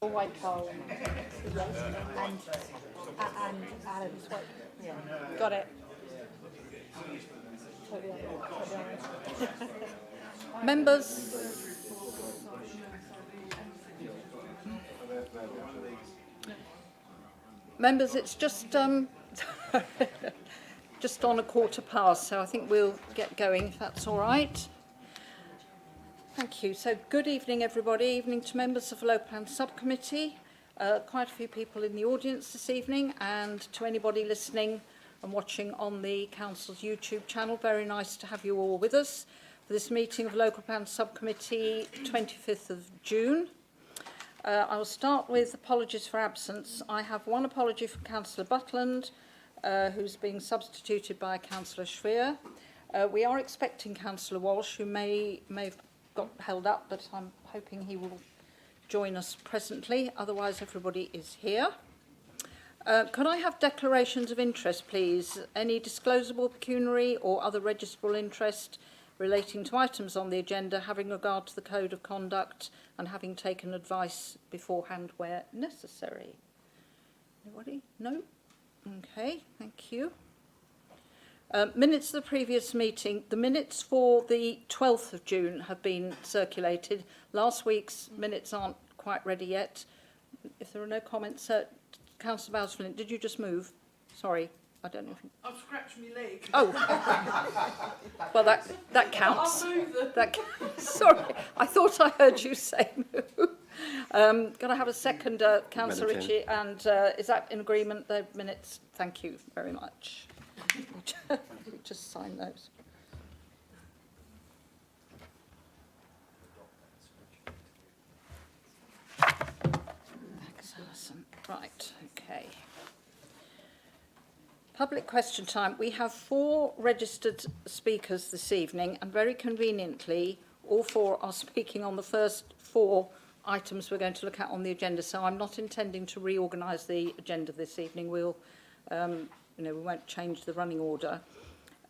White Coal and Adam's White. Yeah. Got it. Totally honest. Members, it's just just on 1:15, so I think we'll get going if that's all right. Thank you. So good evening, everybody. Evening to members of the Local Plan Subcommittee. Quite a few people in the audience this evening, and to anybody listening and watching on the Council's YouTube channel. Very nice to have you all with us for this meeting of Local Plan Subcommittee, 25th of June. I will start with apologies for absence. I have one apology from Councillor Butland, who's being substituted by Councillor Schweer. We are expecting Councillor Walsh, who may have got held up, but I'm hoping he will join us presently. Otherwise, everybody is here. Could I have declarations of interest, please? Any disclosable pecuniary or other registrable interest relating to items on the agenda, having regard to the Code of Conduct and having taken advice beforehand where necessary? Anybody? No? Okay, thank you. Minutes of the previous meeting. The minutes for the 12th of June have been circulated. Last week's minutes aren't quite ready yet. If there are no comments, Councillor Bowles-Flint, did you just move? Sorry, I don't know if you... I've scratched my leg. Oh, well that counts. I'll move them. Sorry, I thought I heard you say move. Can I have a second, Councillor Ritchie? And is that in agreement, the minutes? Thank you very much. Just sign those. Thanks, Alison. Right, okay. Public question time. We have 4 registered speakers this evening, and very conveniently, all 4 are speaking on the first 4 items we're going to look at on the agenda. So I'm not intending to reorganise the agenda this evening. We'll we won't change the running order.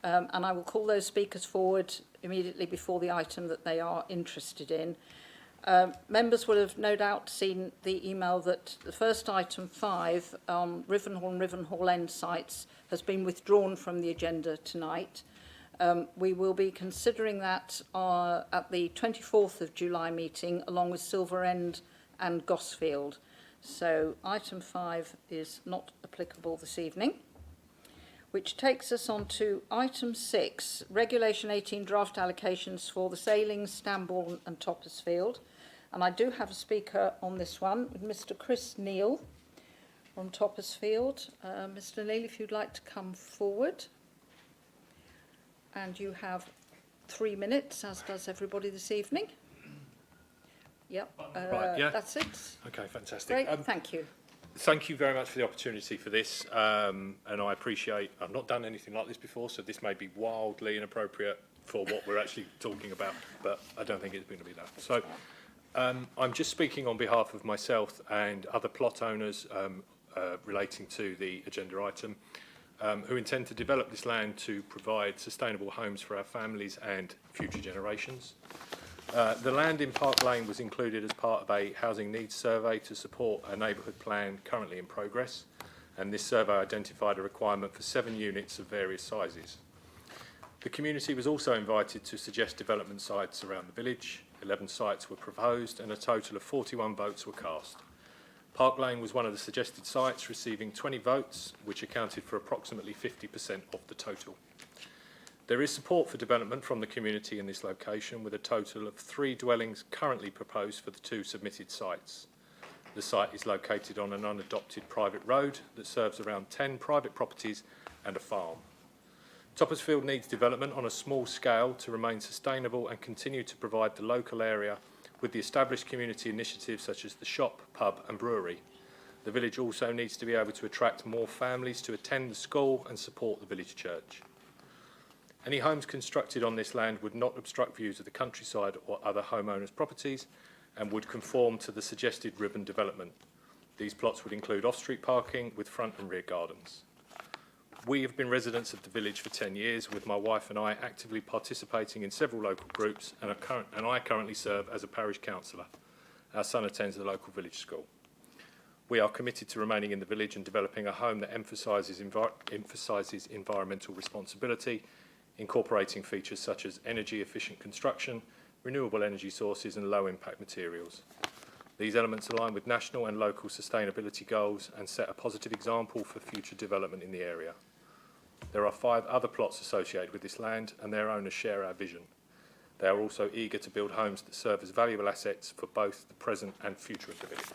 And I will call those speakers forward immediately before the item that they are interested in. Members will have no doubt seen the email that the first item 5 on Rivenhall and Rivenhall End sites has been withdrawn from the agenda tonight. We will be considering that at the 24th of July meeting along with Silver End and Gosfield. So item 5 is not applicable this evening, which takes us on to item 6, Regulation 18 draft allocations for the Sailings, Stambourne and Toppersfield. And I do have a speaker on this one, with Mr. Chris Neal from Toppersfield. Mr. Neal, if you'd like to come forward. And you have 3 minutes, as does everybody this evening. Yep, right, yeah. That's it. Okay, fantastic. Great, thank you. Thank you very much for the opportunity for this, and I appreciate, I've not done anything like this before, so this may be wildly inappropriate for what we're actually talking about, but I don't think it's going to be that. So I'm just speaking on behalf of myself and other plot owners relating to the agenda item, who intend to develop this land to provide sustainable homes for our families and future generations. The land in Park Lane was included as part of a housing needs survey to support a neighbourhood plan currently in progress, and this survey identified a requirement for 7 units of various sizes. The community was also invited to suggest development sites around the village. 11 sites were proposed and a total of 41 votes were cast. Park Lane was one of the suggested sites, receiving 20 votes, which accounted for approximately 50% of the total. There is support for development from the community in this location, with a total of 3 dwellings currently proposed for the 2 submitted sites. The site is located on an unadopted private road that serves around 10 private properties and a farm. Toppersfield needs development on a small scale to remain sustainable and continue to provide the local area with the established community initiatives such as the shop, pub and brewery. The village also needs to be able to attract more families to attend the school and support the village church. Any homes constructed on this land would not obstruct views of the countryside or other homeowners' properties and would conform to the suggested ribbon development. These plots would include off-street parking with front and rear gardens. We have been residents of the village for 10 years, with my wife and I actively participating in several local groups, and I currently serve as a parish councillor. Our son attends the local village school. We are committed to remaining in the village and developing a home that emphasises environmental responsibility, incorporating features such as energy-efficient construction, renewable energy sources and low-impact materials. These elements align with national and local sustainability goals and set a positive example for future development in the area. There are 5 other plots associated with this land and their owners share our vision. They are also eager to build homes that serve as valuable assets for both the present and future of the village.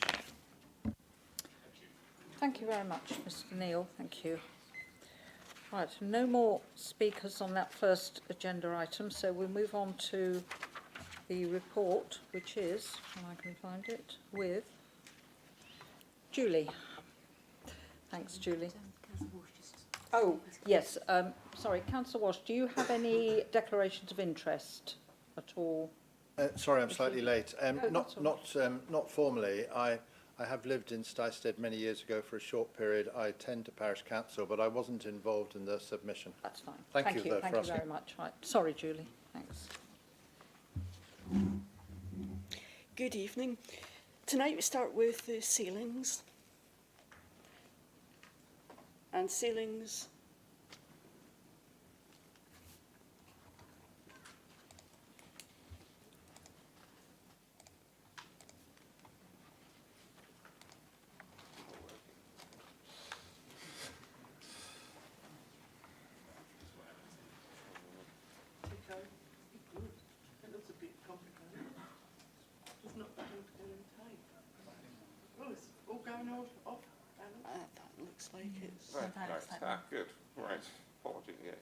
Thank you very much, Mr. Neal. Thank you. Right, no more speakers on that first agenda item, so we'll move on to the report, which is, and I can find it, with Julie. Thanks, Julie. Oh, yes. Sorry, Councillor Walsh, do you have any declarations of interest at all? Sorry, I'm slightly late. No, Not formally. I have lived in Stystead many years ago for a short period. I attend to parish council, but I wasn't involved in the submission. That's fine. Thank you, though, Thank for you asking. very much. Right. Sorry, Julie. Thanks. Good evening. Tonight we start with the ceilings. And ceilings that looks like it's Right. Good. Right. Apologies, yes.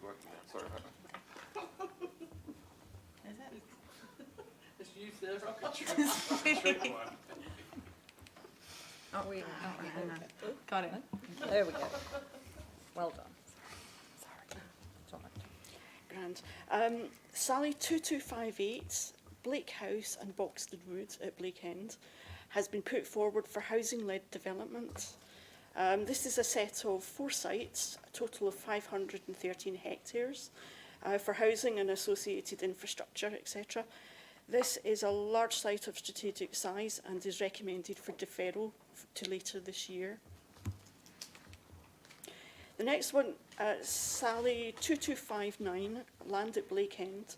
Working out. Sorry about that. Is it? It's used the rocket. Oh, we, hang on. Got it. there we go. Well done. Sorry. It's all right. Grand. Sally 2258, Blake House and Boxted Wood at Blake End has been put forward for housing-led development. This is a set of 4 sites, a total of 513 hectares, for housing and associated infrastructure, etc. This is a large site of strategic size and is recommended for deferral to later this year. The next one, Sally 2259, land at Blake End,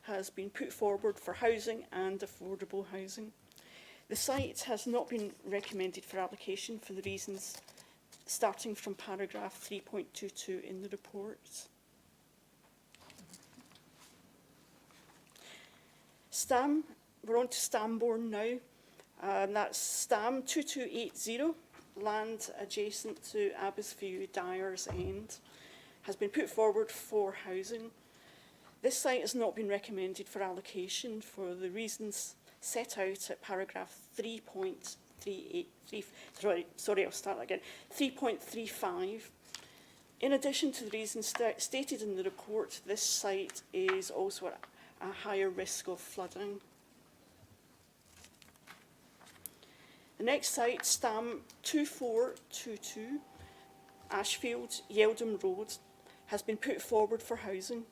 has been put forward for housing and affordable housing. The site has not been recommended for application for the reasons starting from paragraph 3.22 in the report. Stam, we're on to Stambourne now. That's Stam 2280, land adjacent to Abbasview Dyer's End, has been put forward for housing. This site has not been recommended for allocation for the reasons set out at paragraph 3.383. Sorry, I'll start again. 3.35. In addition to the reasons stated in the report, this site is also at a higher risk of flooding. The next site, Stam 2422, Ashfield, Yeldham Road, has been put forward for housing.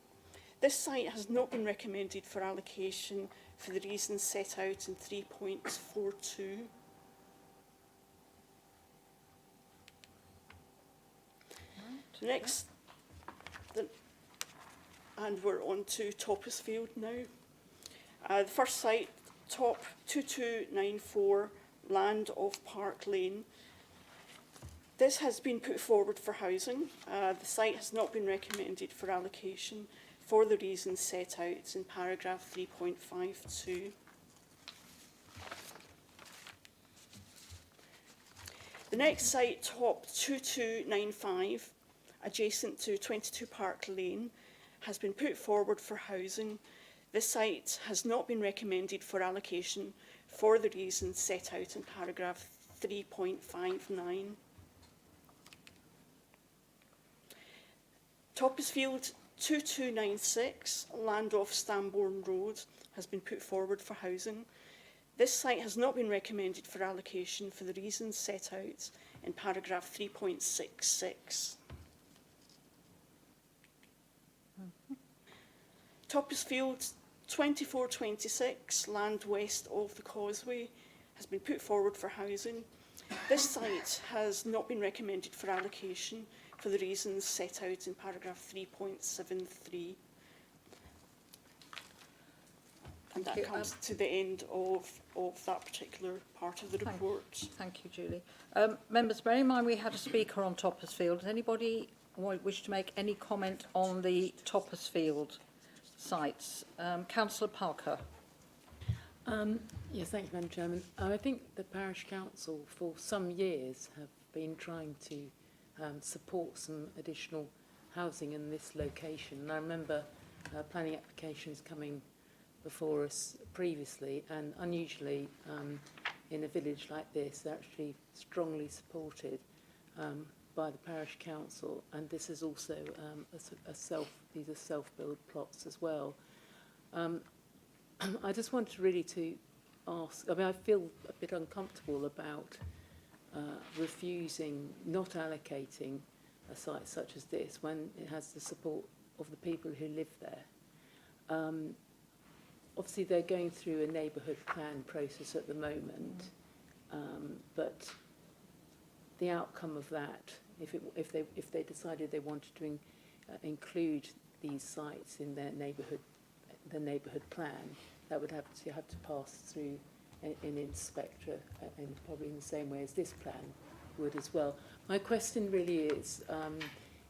This site has not been recommended for allocation for the reasons set out in 3.42. Next, and we're on to Toppisfield now. The first site, Top 2294, land of Park Lane. This has been put forward for housing. The site has not been recommended for allocation for the reasons set out in paragraph 3.52. The next site, Top 2295, adjacent to 22 Park Lane, has been put forward for housing. This site has not been recommended for allocation for the reasons set out in paragraph 3.59. Toppisfield 2296, land off Stambourne Road, has been put forward for housing. This site has not been recommended for allocation for the reasons set out in paragraph 3.66. Toppisfield 2426, land west of the Causeway, has been put forward for housing. This site has not been recommended for allocation for the reasons set out in paragraph 3.73. And Thank you. that comes to the end of that particular part of the Thank- report. Thank you, Julie. Members, bear in mind we had a speaker on Toppersfield. Does anybody wish to make any comment on the Toppersfield sites? Councillor Parker. Yes, thanks, Madam Chairman. I think the Parish Council for some years have been trying to support some additional housing in this location. And I remember planning applications coming before us previously, and unusually in a village like this, they're actually strongly supported by the Parish Council, and this is also these are self-build plots as well. I just wanted really to ask, I mean, I feel a bit uncomfortable about refusing, not allocating a site such as this when it has the support of the people who live there. Obviously, they're going through a neighbourhood plan process at the moment, but the outcome of that, if they decided they wanted to include these sites in their neighbourhood plan, that would have to pass through an inspector, and probably in the same way as this plan would as well. My question really is,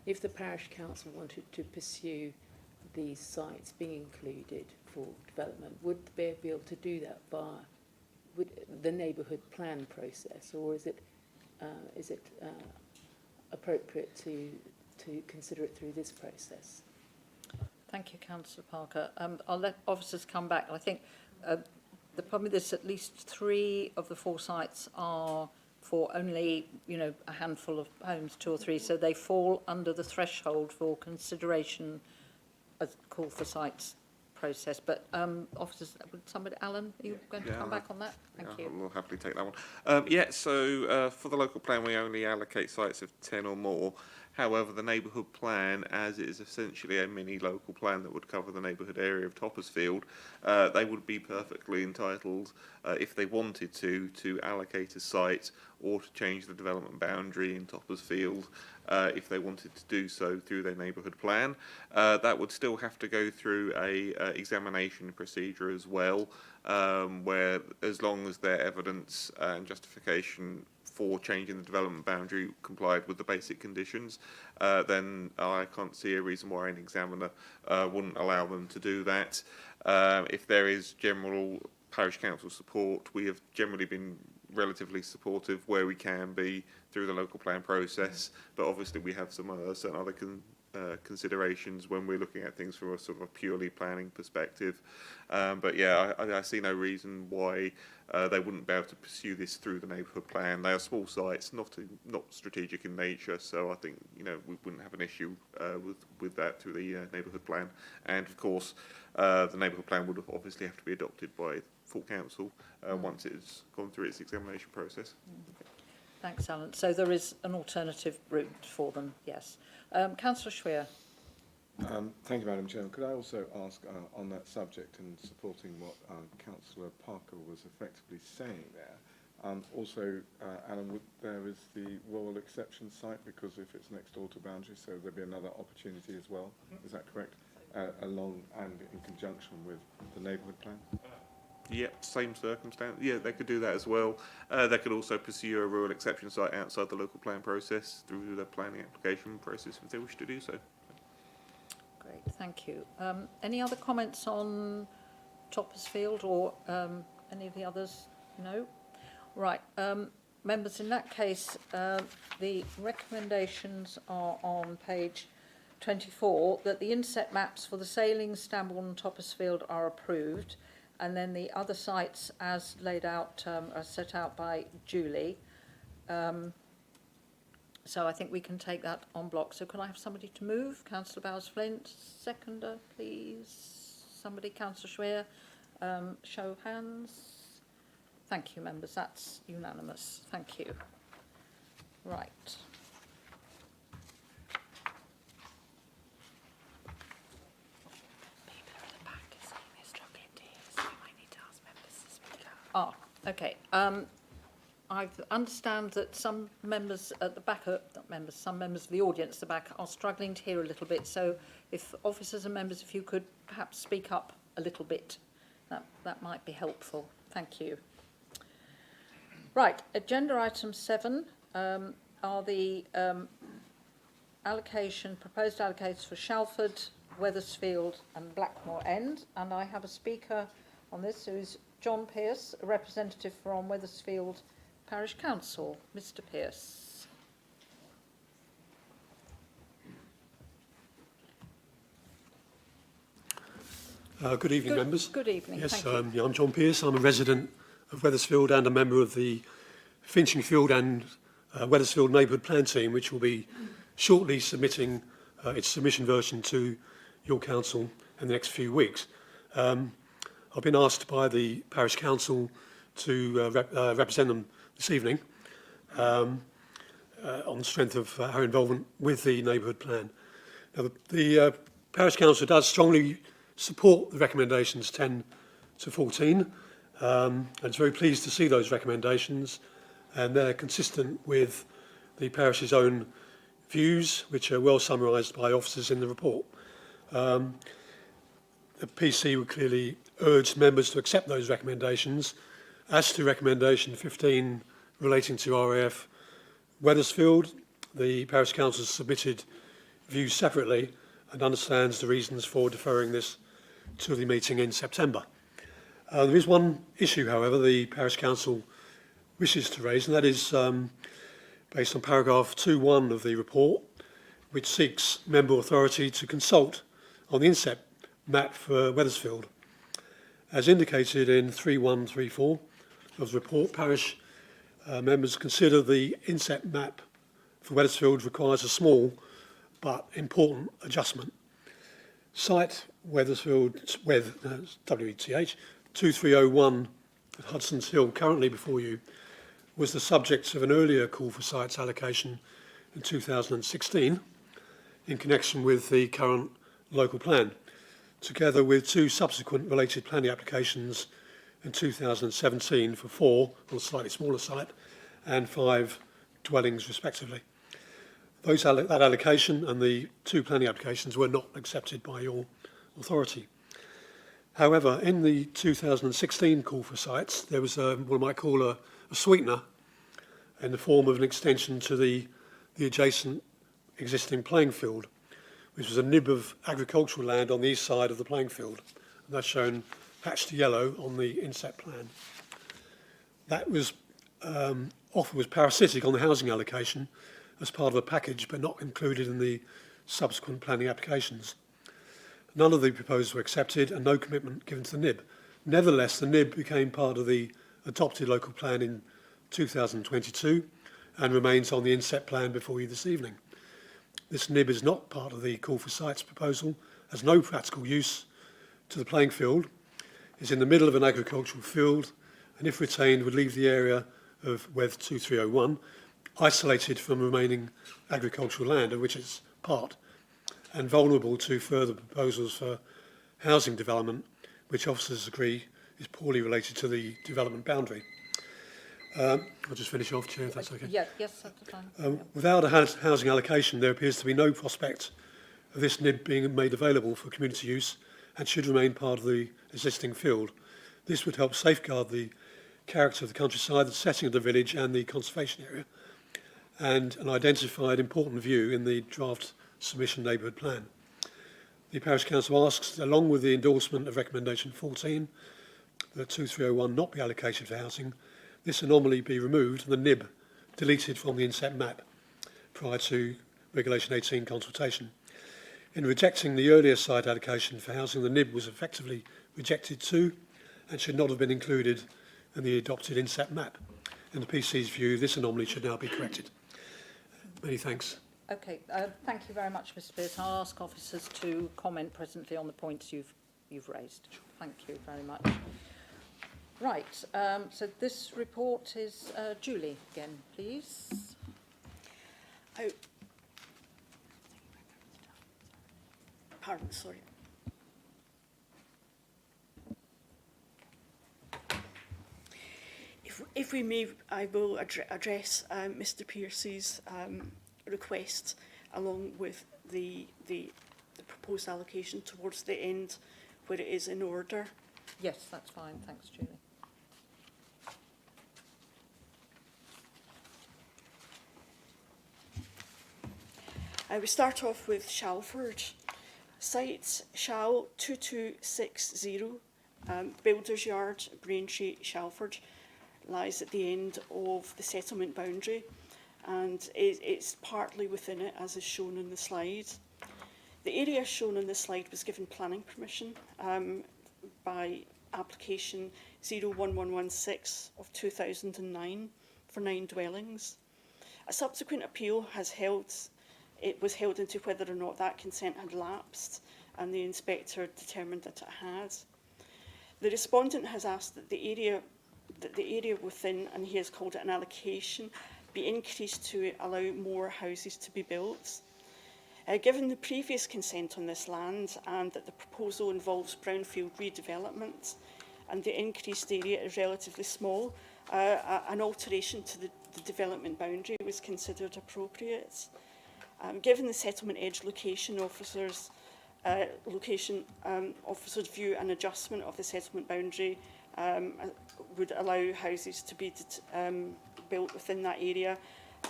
if the Parish Council wanted to pursue these sites being included for development, would they be able to do that via the neighbourhood plan process, or is it appropriate to consider it through this process? Thank you, Councillor Parker. I'll let officers come back. I think the problem is at least 3 of the 4 sites are for only, a handful of homes, 2 or 3, so they fall under the threshold for consideration as call for sites process. But officers, would somebody, Alan, are you going to come back on that? Thank you. We'll happily take that one. So for the local plan, we only allocate sites of 10 or more. However, the neighbourhood plan, as it is essentially a mini local plan that would cover the neighbourhood area of Toppersfield, they would be perfectly entitled, if they wanted to allocate a site or to change the development boundary in Toppersfield, if they wanted to do so through their neighbourhood plan. That would still have to go through a examination procedure as well, where as long as their evidence and justification for changing the development boundary complied with the basic conditions, then I can't see a reason why an examiner wouldn't allow them to do that. If there is general parish council support, we have generally been relatively supportive where we can be through the local plan process, but obviously we have some certain other considerations when we're looking at things from a sort of a purely planning perspective. But yeah, I see no reason why they wouldn't be able to pursue this through the neighbourhood plan. They are small sites, not strategic in nature, so I think we wouldn't have an issue with that through the neighbourhood plan. And of course, the neighbourhood plan would obviously have to be adopted by full council once it's gone through its examination process. Thanks, Alan. So there is an alternative route for them, yes. Councillor Schwer. Thank you, Madam Chairman. Could I also ask on that subject and supporting what Councillor Parker was effectively saying there, also, Alan, there is the royal exception site, because if it's next door to boundary, so there'll be another opportunity as well. Is that correct? Along and in conjunction with the neighbourhood plan? Yep, same circumstance. Yeah, they could do that as well. They could also pursue a rural exception site outside the local plan process through the planning application process if they wish to do so. Great, thank you. Any other comments on Toppersfield or any of the others? No? Right. Members, in that case, the recommendations are on page 24, that the inset maps for the Sailing, Stambourne and Toppersfield are approved, and then the other sites as laid out are set out by Julie. So I think we can take that en bloc. So can I have somebody to move? Councillor Bowes-Flint, seconder, please. Somebody, Councillor Schwer. Show of hands. Thank you, members. That's unanimous. Thank you. Right. Okay. I understand that some members at the back, some members of the audience at the back are struggling to hear a little bit. So if officers and members, if you could perhaps speak up a little bit, that might be helpful. Thank you. Right, agenda item 7 are the proposed allocations for Shalford, Weathersfield and Blackmore End. And I have a speaker on this who is John Pearce, a representative from Weathersfield Parish Council. Mr. Pearce. Good evening, members. Good evening. Yes, Thank you. yeah, I'm John Pearce. I'm a resident of Weathersfield and a member of the Finchingfield and Weathersfield Neighbourhood Plan Team, which will be shortly submitting its submission version to your council in the next few weeks. I've been asked by the Parish Council to represent them this evening on the strength of our involvement with the neighbourhood plan. Now, the Parish Council does strongly support the recommendations 10 to 14 and is very pleased to see those recommendations, and they're consistent with the parish's own views, which are well summarised by officers in the report. The PC would clearly urge members to accept those recommendations. As to recommendation 15 relating to RAF Weathersfield, the Parish Council has submitted views separately and understands the reasons for deferring this to the meeting in September. There is one issue, however, the Parish Council wishes to raise, and that is based on paragraph 2.1 of the report, which seeks member authority to consult on the inset map for Weathersfield. As indicated in 3.1.3.4 of the report, parish members consider the inset map for Weathersfield requires a small but important adjustment. Site Weathersfield, WETH 2301 at Hudson's Hill, currently before you, was the subject of an earlier call for sites allocation in 2016 in connection with the current local plan, together with 2 subsequent related planning applications in 2017 for 4 on a slightly smaller site and 5 dwellings respectively. That allocation and the 2 planning applications were not accepted by your authority. However, in the 2016 call for sites, there was what I might call a sweetener in the form of an extension to the adjacent existing playing field, which was a nib of agricultural land on the east side of the playing field, and that's shown hatched yellow on the inset plan. That was offer was parasitic on the housing allocation as part of a package, but not included in the subsequent planning applications. None of the proposals were accepted and no commitment given to the nib. Nevertheless, the nib became part of the adopted local plan in 2022 and remains on the inset plan before you this evening. This nib is not part of the call for sites proposal, has no practical use to the playing field, is in the middle of an agricultural field, and if retained would leave the area of WETH 2301 isolated from remaining agricultural land of which it's part, and vulnerable to further proposals for housing development, which officers agree is poorly related to the development boundary. I'll just finish off, Chair, if that's okay. Yeah, yes, that's fine. Without a housing allocation, there appears to be no prospect of this nib being made available for community use and should remain part of the existing field. This would help safeguard the character of the countryside, the setting of the village and the conservation area, and an identified important view in the draft submission neighbourhood plan. The Parish Council asks, along with the endorsement of recommendation 14, that 2301 not be allocated for housing, this anomaly be removed and the nib deleted from the inset map prior to Regulation 18 consultation. In rejecting the earlier site allocation for housing, the nib was effectively rejected too and should not have been included in the adopted inset map. In the PC's view, this anomaly should now be corrected. Many thanks. Okay, thank you very much, Mr. Pearce. I'll ask officers to comment presently on the points you've raised. Thank you very much. Right, so this report is Julie again, please. Pardon, sorry. If we may, I will address Mr Pearce's request along with the proposed allocation towards the end where it is in order. Yes, that's fine. Thanks, Julie. We start off with Shalford. Site Shal 2260, Builders Yard, Braintree, Shalford, lies at the end of the settlement boundary, and it's partly within it, as is shown in the slide. The area shown in the slide was given planning permission by application 01116 of 2009 for 9 dwellings. A subsequent appeal was held into whether or not that consent had lapsed, and the inspector determined that it had. The respondent has asked that the area within, and he has called it an allocation, be increased to allow more houses to be built. Given the previous consent on this land and that the proposal involves brownfield redevelopment and the increased area is relatively small, an alteration to the development boundary was considered appropriate. Given the settlement edge location officer's view, an adjustment of the settlement boundary would allow houses to be built within that area,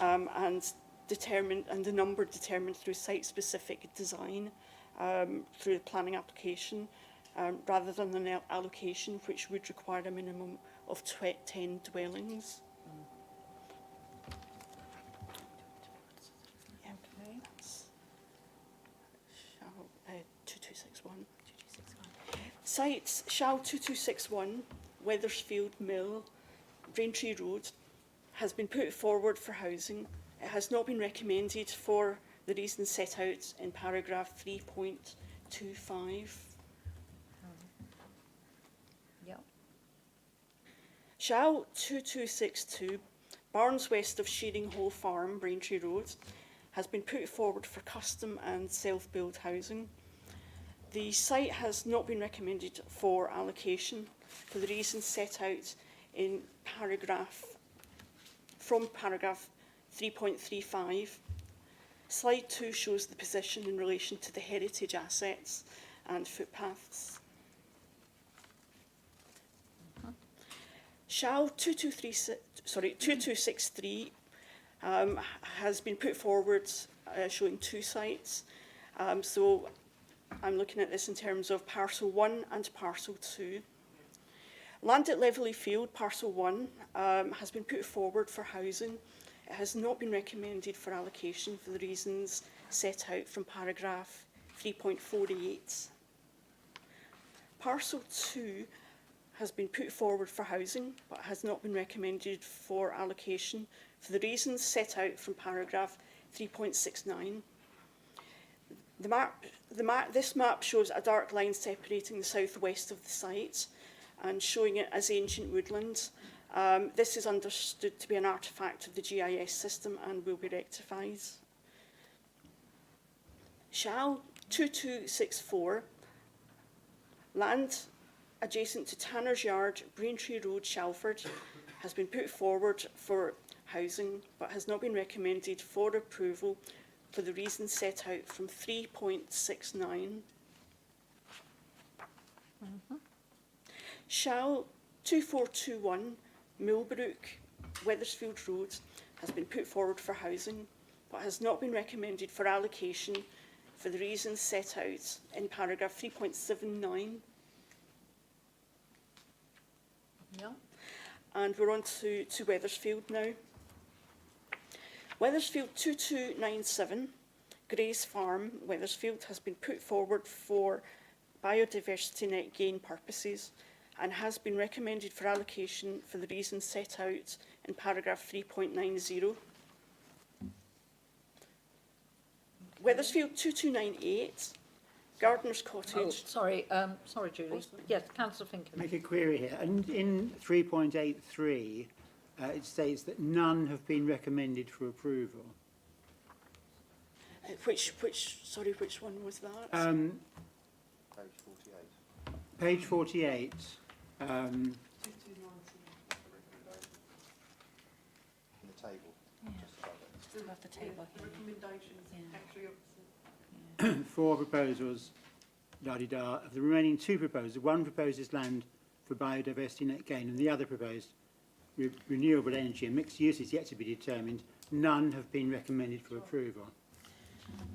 and the number determined through site-specific design through the planning application, rather than an allocation which would require a minimum of 10 dwellings. Okay. 2261. Sites Shal 2261, Weathersfield Mill, Braintree Road, has been put forward for housing. It has not been recommended for the reasons set out in paragraph 3.25. Yep. Shal 2262, Barnes west of Shearing Hole Farm, Braintree Road, has been put forward for custom and self-build housing. The site has not been recommended for allocation for the reasons set out in paragraph 3.35. Slide 2 shows the position in relation to the heritage assets and footpaths. Shal 2263 has been put forward showing 2 sites. So I'm looking at this in terms of parcel 1 and parcel 2. Land at Leverley Field, parcel 1, has been put forward for housing. It has not been recommended for allocation for the reasons set out from paragraph 3.48. Parcel 2 has been put forward for housing, but has not been recommended for allocation for the reasons set out from paragraph 3.69. This map shows a dark line separating the southwest of the site and showing it as ancient woodland. This is understood to be an artefact of the GIS system and will be rectified. Shal 2264, land adjacent to Tanner's Yard, Braintree Road, Shalford, has been put forward for housing but has not been recommended for approval for the reasons set out from 3.69. Shal 2421, Millbrook, Weathersfield Road, has been put forward for housing but has not been recommended for allocation for the reasons set out in paragraph 3.79. Yeah. And we're on to Weathersfield now. Weathersfield 2297, Grace Farm, Weathersfield, has been put forward for biodiversity net gain purposes and has been recommended for allocation for the reasons set out in paragraph 3.90. Weathersfield 2298, Gardener's Cottage. Oh, sorry, Julie. Yes, Councillor Finkel. Make a query here. And in 3.83, it states that none have been recommended for approval. Which one was that? Page 48. table. Just above it. Still have the table here. Recommendations, Yeah. actually, obviously. 4 proposals, la-di-da. Of the remaining 2 proposals, one proposes land for biodiversity net gain and the other proposed renewable energy and mixed use is yet to be determined. None have been recommended for approval.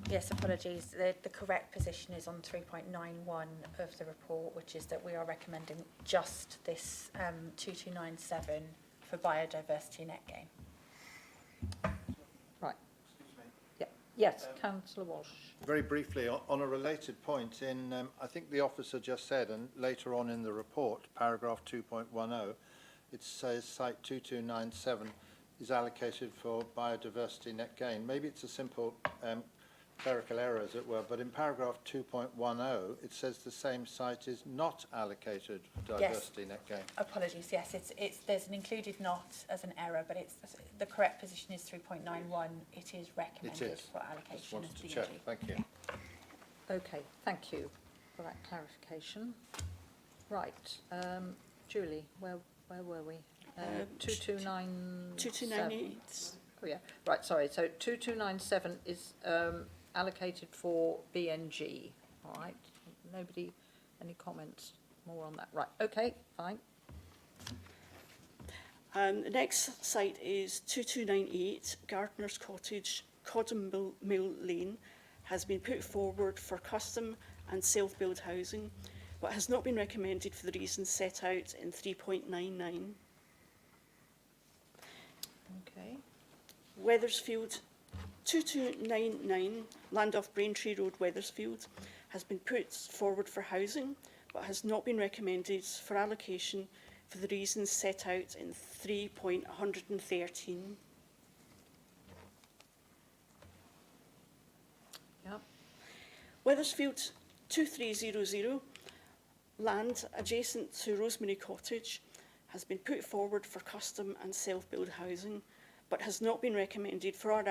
Yes, apologies. The correct position is on 3.91 of the report, which is that we are recommending just this 2297 for biodiversity net gain. Right. Yeah. Yes, Councillor Walsh. Very briefly, on a related point, I think the officer just said, and later on in the report, paragraph 2.10, it says site 2297 is allocated for biodiversity net gain. Maybe it's a simple clerical error, as it were, but in paragraph 2.10, it says the same site is not allocated for diversity net gain. Apologies. Yes, there's an included not as an error, but the correct position is 3.91. It is recommended for allocation Just wanted as to BNG. check. Thank you. Okay, thank you for that clarification. Right, Julie, where were we? 2297. 2298. Oh yeah, right, sorry, so 2297 is allocated for BNG, all right? Nobody, any comments more on that? Right, okay, fine. The next site is 2298 Gardener's Cottage, Codham Mill Lane, has been put forward for custom and self-build housing, but has not been recommended for the reasons set out in 3.99. Okay, Weathersfield 2299, land off Braintree Road, Weathersfield, has been put forward for housing, but has not been recommended for allocation for the reasons set out in 3.113. yep, Weathersfield 2300, land adjacent to Rosemary Cottage, has been put forward for custom and self-build housing, but has not been recommended for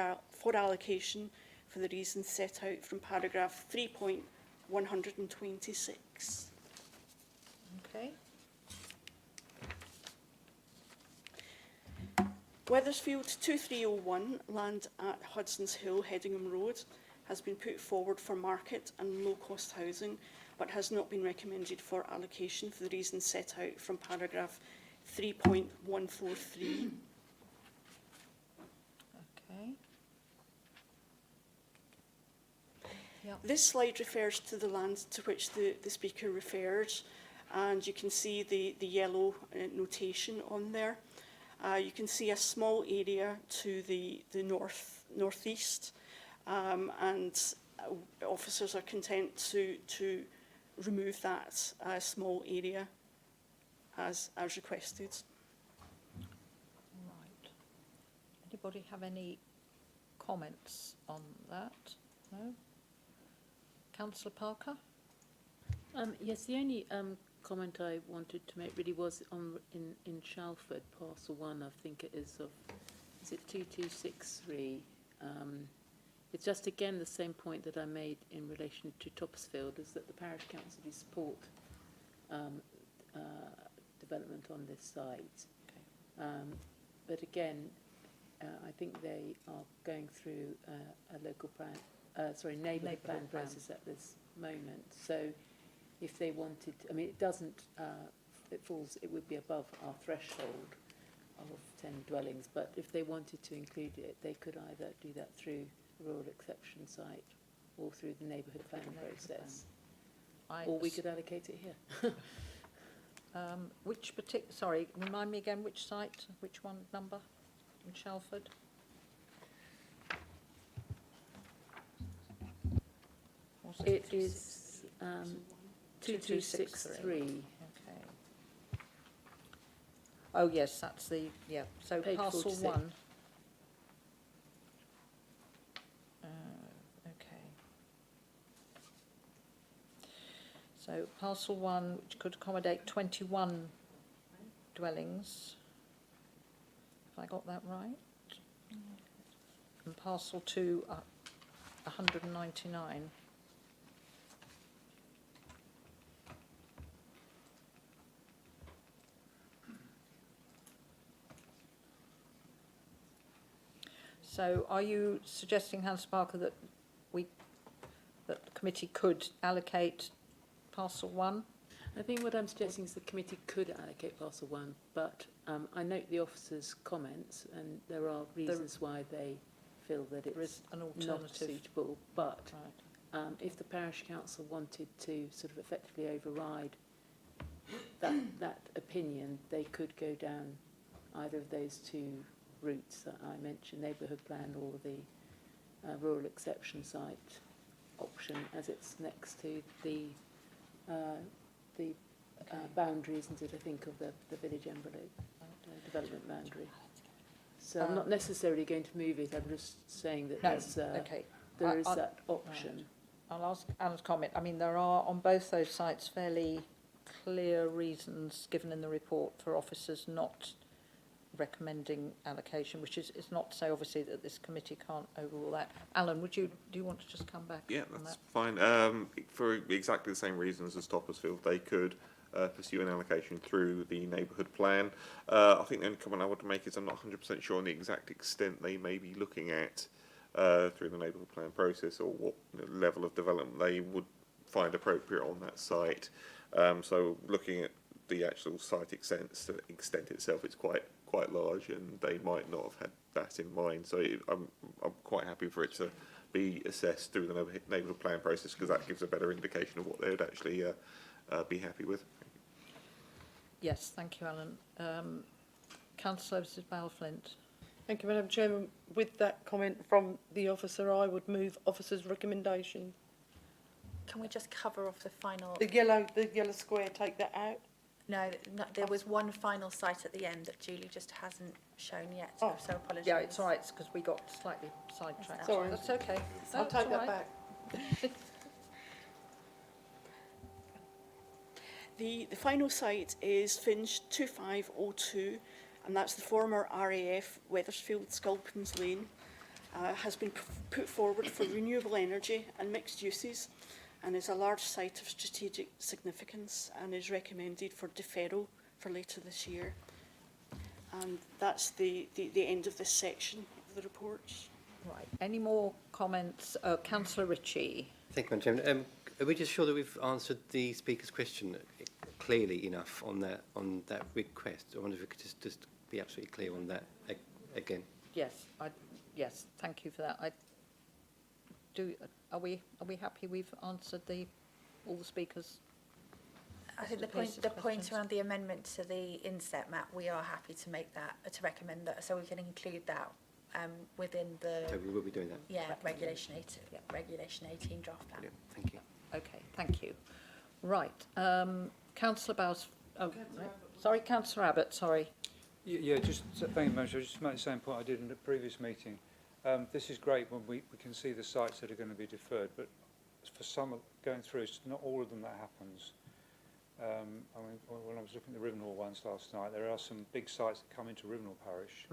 allocation for the reasons set out from paragraph 3.126. okay, Weathersfield 2301, land at Hudson's Hill, Headingham Road, has been put forward for market and low-cost housing, but has not been recommended for allocation for the reasons set out from paragraph 3.143. okay. Yep, This slide refers to the land to which the speaker referred, and you can see the yellow notation on there. You can see a small area to the northeast, and officers are content to remove that small area as requested. right. Anybody have any comments on that? No? Councillor Parker? Yes, the only comment I wanted to make really was on in Shalford, parcel 1, I think it is it 2263? It's just again the same point that I made in relation to Topsfield, is that the parish council do support development on this site. But again, I think they are going through a local plan, neighbourhood plan process at this moment. So if they wanted, I mean, it doesn't, it would be above our threshold of 10 dwellings, but if they wanted to include it, they could either do that through the rural exception site or through the neighbourhood plan process, or we could allocate it here. Sorry, remind me again, which site, which one number in Shalford? Was It is 2263. Okay. Oh, yes, that's the, yeah, so Page parcel 46. 1. Okay. So parcel 1, which could accommodate 21 dwellings. Have I got that right? And parcel 2, 199. So are you suggesting, Hans Parker, that the committee could allocate parcel 1? I think what I'm suggesting is the committee could allocate parcel 1, but I note the officers' comments, and there are reasons why they feel that There it's is an not alternative. suitable. But Right. if the parish council wanted to sort of effectively override that opinion, they could go down either of those two routes that I mentioned, neighbourhood plan or the rural exception site option, as it's next to the boundaries, isn't it, I think, of the village envelope, development boundary. So I'm not necessarily going to move it, I'm just saying that No, there's, okay. there is I- that option. I'll ask Alan's comment. I mean, there are on both those sites fairly clear reasons given in the report for officers not recommending allocation, which is not to say obviously that this committee can't overrule that. Alan, do you want to just come back Yeah, on that's that? fine. For exactly the same reasons as Toppersfield, they could pursue an allocation through the neighbourhood plan. I think the only comment I would make is I'm not 100% sure on the exact extent they may be looking at through the neighbourhood plan process, or what level of development they would find appropriate on that site. So looking at the actual site extent itself, it's quite large, and they might not have had that in mind. So I'm quite happy for it to be assessed through the neighbourhood plan process, because that gives a better indication of what they would actually be happy with. Yes, thank you, Alan. Councillor Mrs Balflint. Thank you, Madam Chairman. With that comment from the officer, I would move officer's recommendation. Can we just cover off the final? The yellow square, take that out. No, there was one final site at the end that Julie just hasn't shown yet, Oh. so apologies. Yeah, it's all right, it's because we got slightly sidetracked. Sorry. That's okay. No, I'll it's take all that right. back. The final site is Finch 2502, and that's the former RAF Wethersfield Sculpins Lane. Has been put forward for renewable energy and mixed uses, and is a large site of strategic significance, and is recommended for deferral for later this year. And that's the end of this section of the report. Right. Any more comments? Councillor Ritchie. Thank you, Madam Chairman. Are we just sure that we've answered the speaker's question clearly enough on that request? I wonder if we could just be absolutely clear on that again. Yes, yes. Thank you for that. Are we happy we've answered all the speakers? I think the point around the amendment to the inset map, we are happy to make that, to recommend that, so we can include that within the So we will be doing that. regulation 18 draft plan. Brilliant. Thank you. Okay, thank you. Right. Councillor Bowes. Oh, no. Sorry, Councillor Abbott. Sorry. Yeah, just thank you, Manager. Just to make the same point I did in the previous meeting. This is great when we can see the sites that are going to be deferred, but for some going through, it's not all of them that happens. I mean, when I was looking at the Rivenhall ones last night, there are some big sites that come into Rivenhall Parish,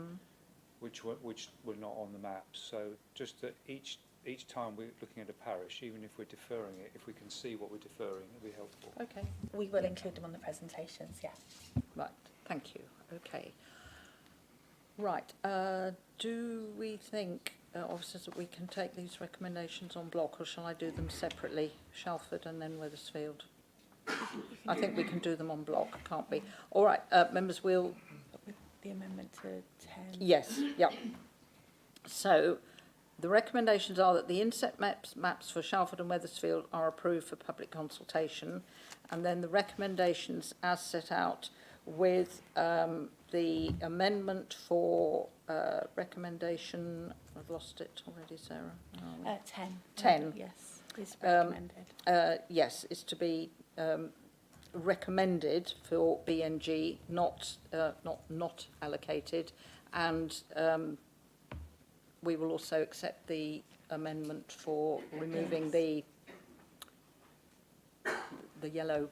which were not on the maps. So just that each time we're looking at a parish, even if we're deferring it, if we can see what we're deferring, it'll be helpful. Okay. We will include them on the presentations, yeah. Right. Thank you. Okay. Right. Do we think, officers, that we can take these recommendations en bloc, or shall I do them separately, Shalford and then Wethersfield? I think we can do them en bloc, can't we? All right, members, we'll... The amendment to 10. Yes, yep. So, the recommendations are that the inset maps for Shalford and Wethersfield are approved for public consultation, and then the recommendations as set out with the amendment for recommendation, I've lost it already, Sarah. 10. 10. Yes, is recommended. Yes, is to be recommended for BNG, not allocated, and we will also accept the amendment for removing the yellow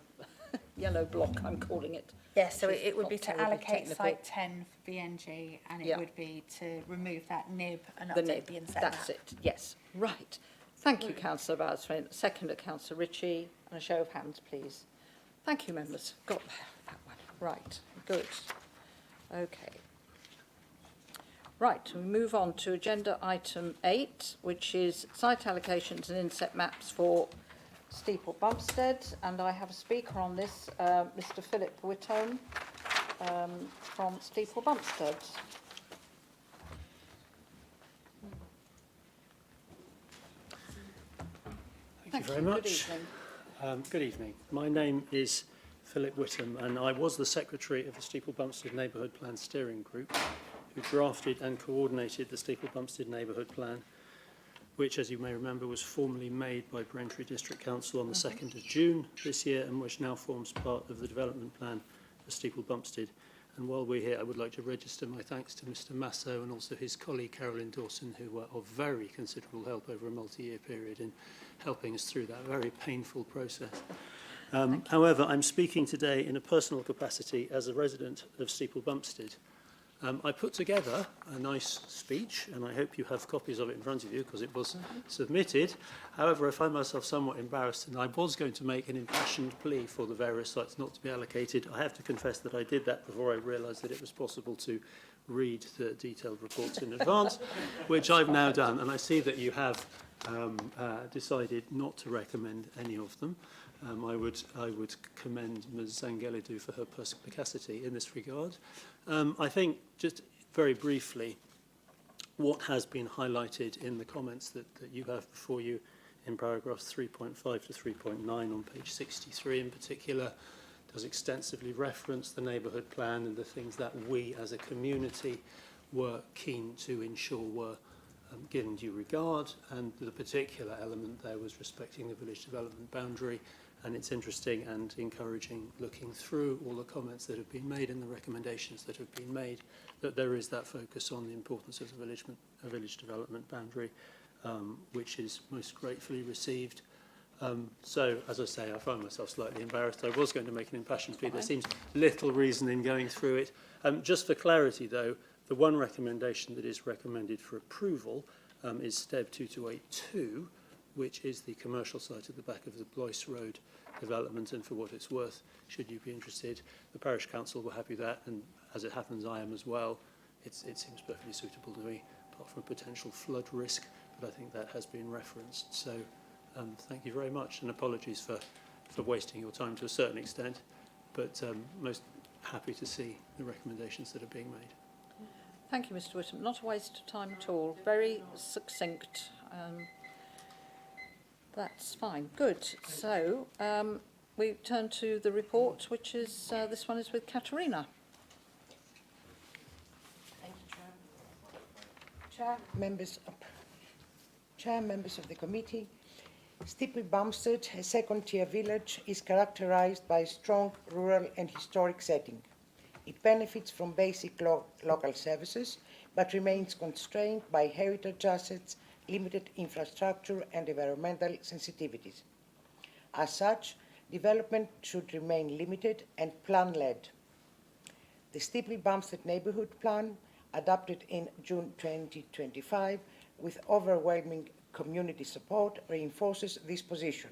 block, I'm calling it. Yes, so which is it would not be to terribly allocate technical. site 10 for BNG, and it would be to remove that nib and The update nib, the inset that's map. it, yes. Right. Thank you, Councillor Bowes-Flint. Second, Councillor Ritchie. And a show of hands, please. Thank you, members. Got that one. Right. Good. Okay. Right, we move on to agenda item 8, which is site allocations and inset maps for Steeple Bumpstead, and I have a speaker on this, Mr. Philip Whitome from Steeple Bumpstead. Thank you very much. Good evening. Good evening. My name is Philip Whittam, and I was the secretary of the Steeple Bumpstead Neighbourhood Plan Steering Group, who drafted and coordinated the Steeple Bumpstead Neighbourhood Plan, which, as you may remember, was formally made by Braintree District Council on the 2nd of June this year, and which now forms part of the development plan for Steeple Bumpstead. And while we're here, I would like to register my thanks to Mr. Masso and also his colleague Carolyn Dawson, who were of very considerable help over a multi-year period in helping us through that very painful process. However, I'm speaking today in a personal capacity as a resident of Steeple Bumpstead. I put together a nice speech, and I hope you have copies of it in front of you because it was submitted. However, I find myself somewhat embarrassed, and I was going to make an impassioned plea for the various sites not to be allocated. I have to confess that I did that before I realised that it was possible to read the detailed reports in advance, which I've now done, and I see that you have decided not to recommend any of them. I would commend Ms. Zangelidou for her perspicacity in this regard. I think, just very briefly, what has been highlighted in the comments that you have before you in paragraphs 3.5 to 3.9 on page 63 in particular does extensively reference the neighbourhood plan and the things that we as a community were keen to ensure were given due regard, and the particular element there was respecting the village development boundary. And it's interesting and encouraging, looking through all the comments that have been made and the recommendations that have been made, that there is that focus on the importance of the village development boundary, which is most gratefully received. So, as I say, I find myself slightly embarrassed. I was going to make an impassioned plea. There seems little reason in going through it. Just for clarity, though, the one recommendation that is recommended for approval is STEB 2282, which is the commercial site at the back of the Blois Road development, and for what it's worth, should you be interested, the parish council were happy with that, and as it happens, I am as well. It seems perfectly suitable to me, apart from potential flood risk, but I think that has been referenced. So thank you very much, and apologies for wasting your time to a certain extent, but most happy to see the recommendations that are being made. Thank you, Mr. Whittam. Not a waste of time at all. Very succinct. That's fine. Good. So we turn to the report, which is this one is with Katerina. Thank you, Chair. Chair, members of the committee. Steeple Bumpstead, a second-tier village, is characterised by a strong rural and historic setting. It benefits from basic local services, but remains constrained by heritage assets, limited infrastructure and environmental sensitivities. As such, development should remain limited and plan-led. The Steeple Bumpstead Neighbourhood Plan, adopted in June 2025 with overwhelming community support, reinforces this position,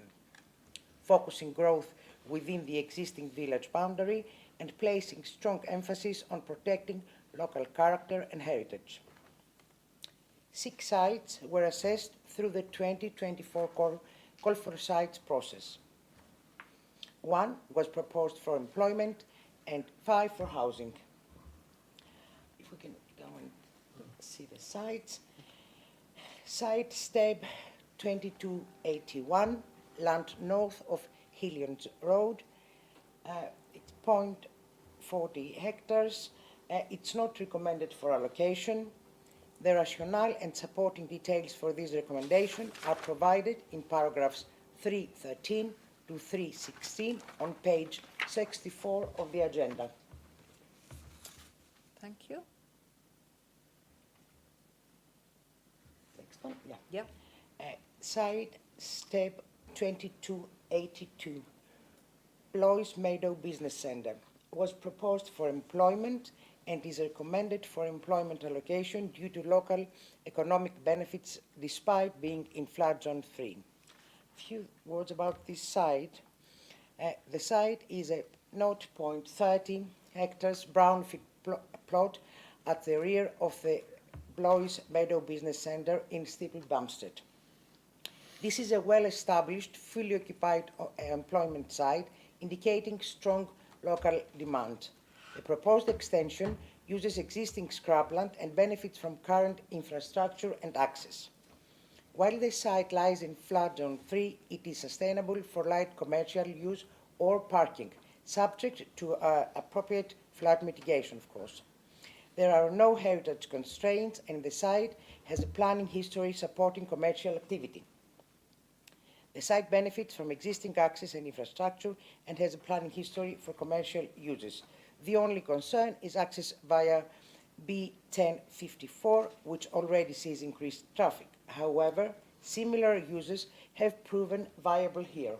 focusing growth within the existing village boundary and placing strong emphasis on protecting local character and heritage. 6 sites were assessed through the 2024 call for sites process. 1 was proposed for employment and 5 for housing. If we can go and see the sites. Site STEB 2281, land north of Hillions Road. It's 0.40 hectares. It's not recommended for allocation. The rationale and supporting details for this recommendation are provided in paragraphs 313 to 316 on page 64 of the agenda. Thank you. Next one, yeah. Yep. Site STEB 2282, Blois Meadow Business Centre, was proposed for employment and is recommended for employment allocation due to local economic benefits despite being in flood zone 3. A few words about this site. The site is a 0.30 hectares brownfield plot at the rear of the Blois Meadow Business Centre in Steeple Bumpstead. This is a well-established, fully occupied employment site, indicating strong local demand. The proposed extension uses existing scrubland and benefits from current infrastructure and access. While the site lies in flood zone 3, it is sustainable for light commercial use or parking, subject to appropriate flood mitigation, of course. There are no heritage constraints, and the site has a planning history supporting commercial activity. The site benefits from existing access and infrastructure and has a planning history for commercial uses. The only concern is access via B1054, which already sees increased traffic. However, similar uses have proven viable here.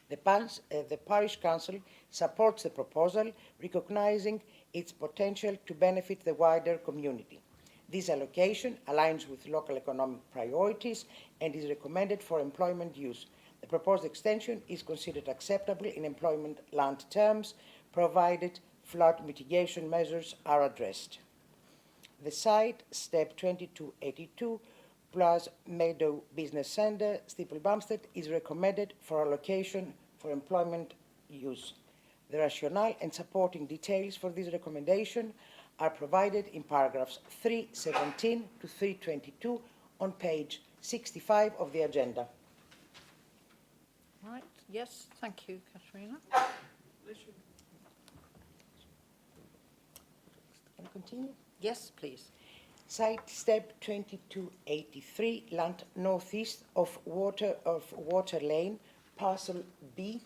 The Parish Council supports the proposal, recognizing its potential to benefit the wider community. This allocation aligns with local economic priorities and is recommended for employment use. The proposed extension is considered acceptable in employment land terms, provided flood mitigation measures are addressed. The site, step 2282, plus Meadow Business Centre, Steeple Bumpstead, is recommended for allocation for employment use. The rationale and supporting details for this recommendation are provided in paragraphs 317 to 322 on page 65 of the agenda. Right, yes, thank you, Katerina. Can I continue? Yes, please. Site step 2283, land northeast of Water Lane, parcel B.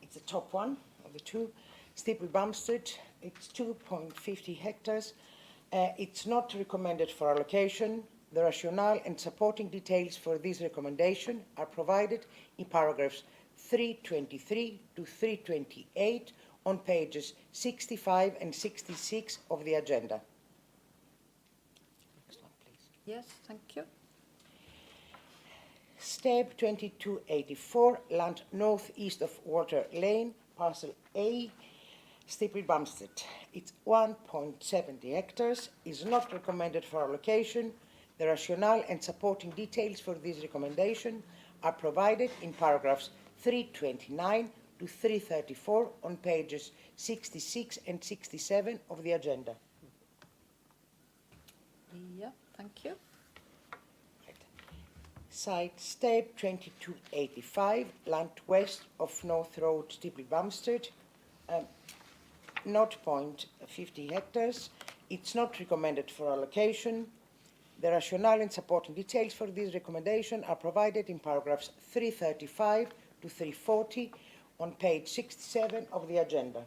It's the top one of the two. Steeple Bumpstead, it's 2.50 hectares. It's not recommended for allocation. The rationale and supporting details for this recommendation are provided in paragraphs 323 to 328 on pages 65 and 66 of the agenda. Next one, please. Yes, thank you. Step 2284, land northeast of Water Lane, parcel A, Steeple Bumpstead. It's 1.70 hectares, is not recommended for allocation. The rationale and supporting details for this recommendation are provided in paragraphs 329 to 334 on pages 66 and 67 of the agenda. Yeah, thank you. Site step 2285, land west of North Road, Steeple Bumpstead, 0.50 hectares. It's not recommended for allocation. The rationale and supporting details for this recommendation are provided in paragraphs 335 to 340 on page 67 of the agenda.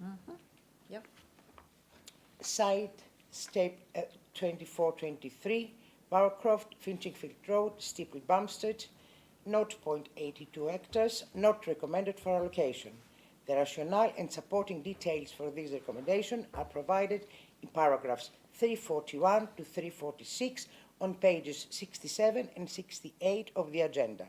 Mm-hmm. Yep. Site step 2423, Barrowcroft, Finchingfield Road, Steeple Bumpstead, 0.82 hectares, not recommended for allocation. The rationale and supporting details for this recommendation are provided in paragraphs 341 to 346 on pages 67 and 68 of the agenda.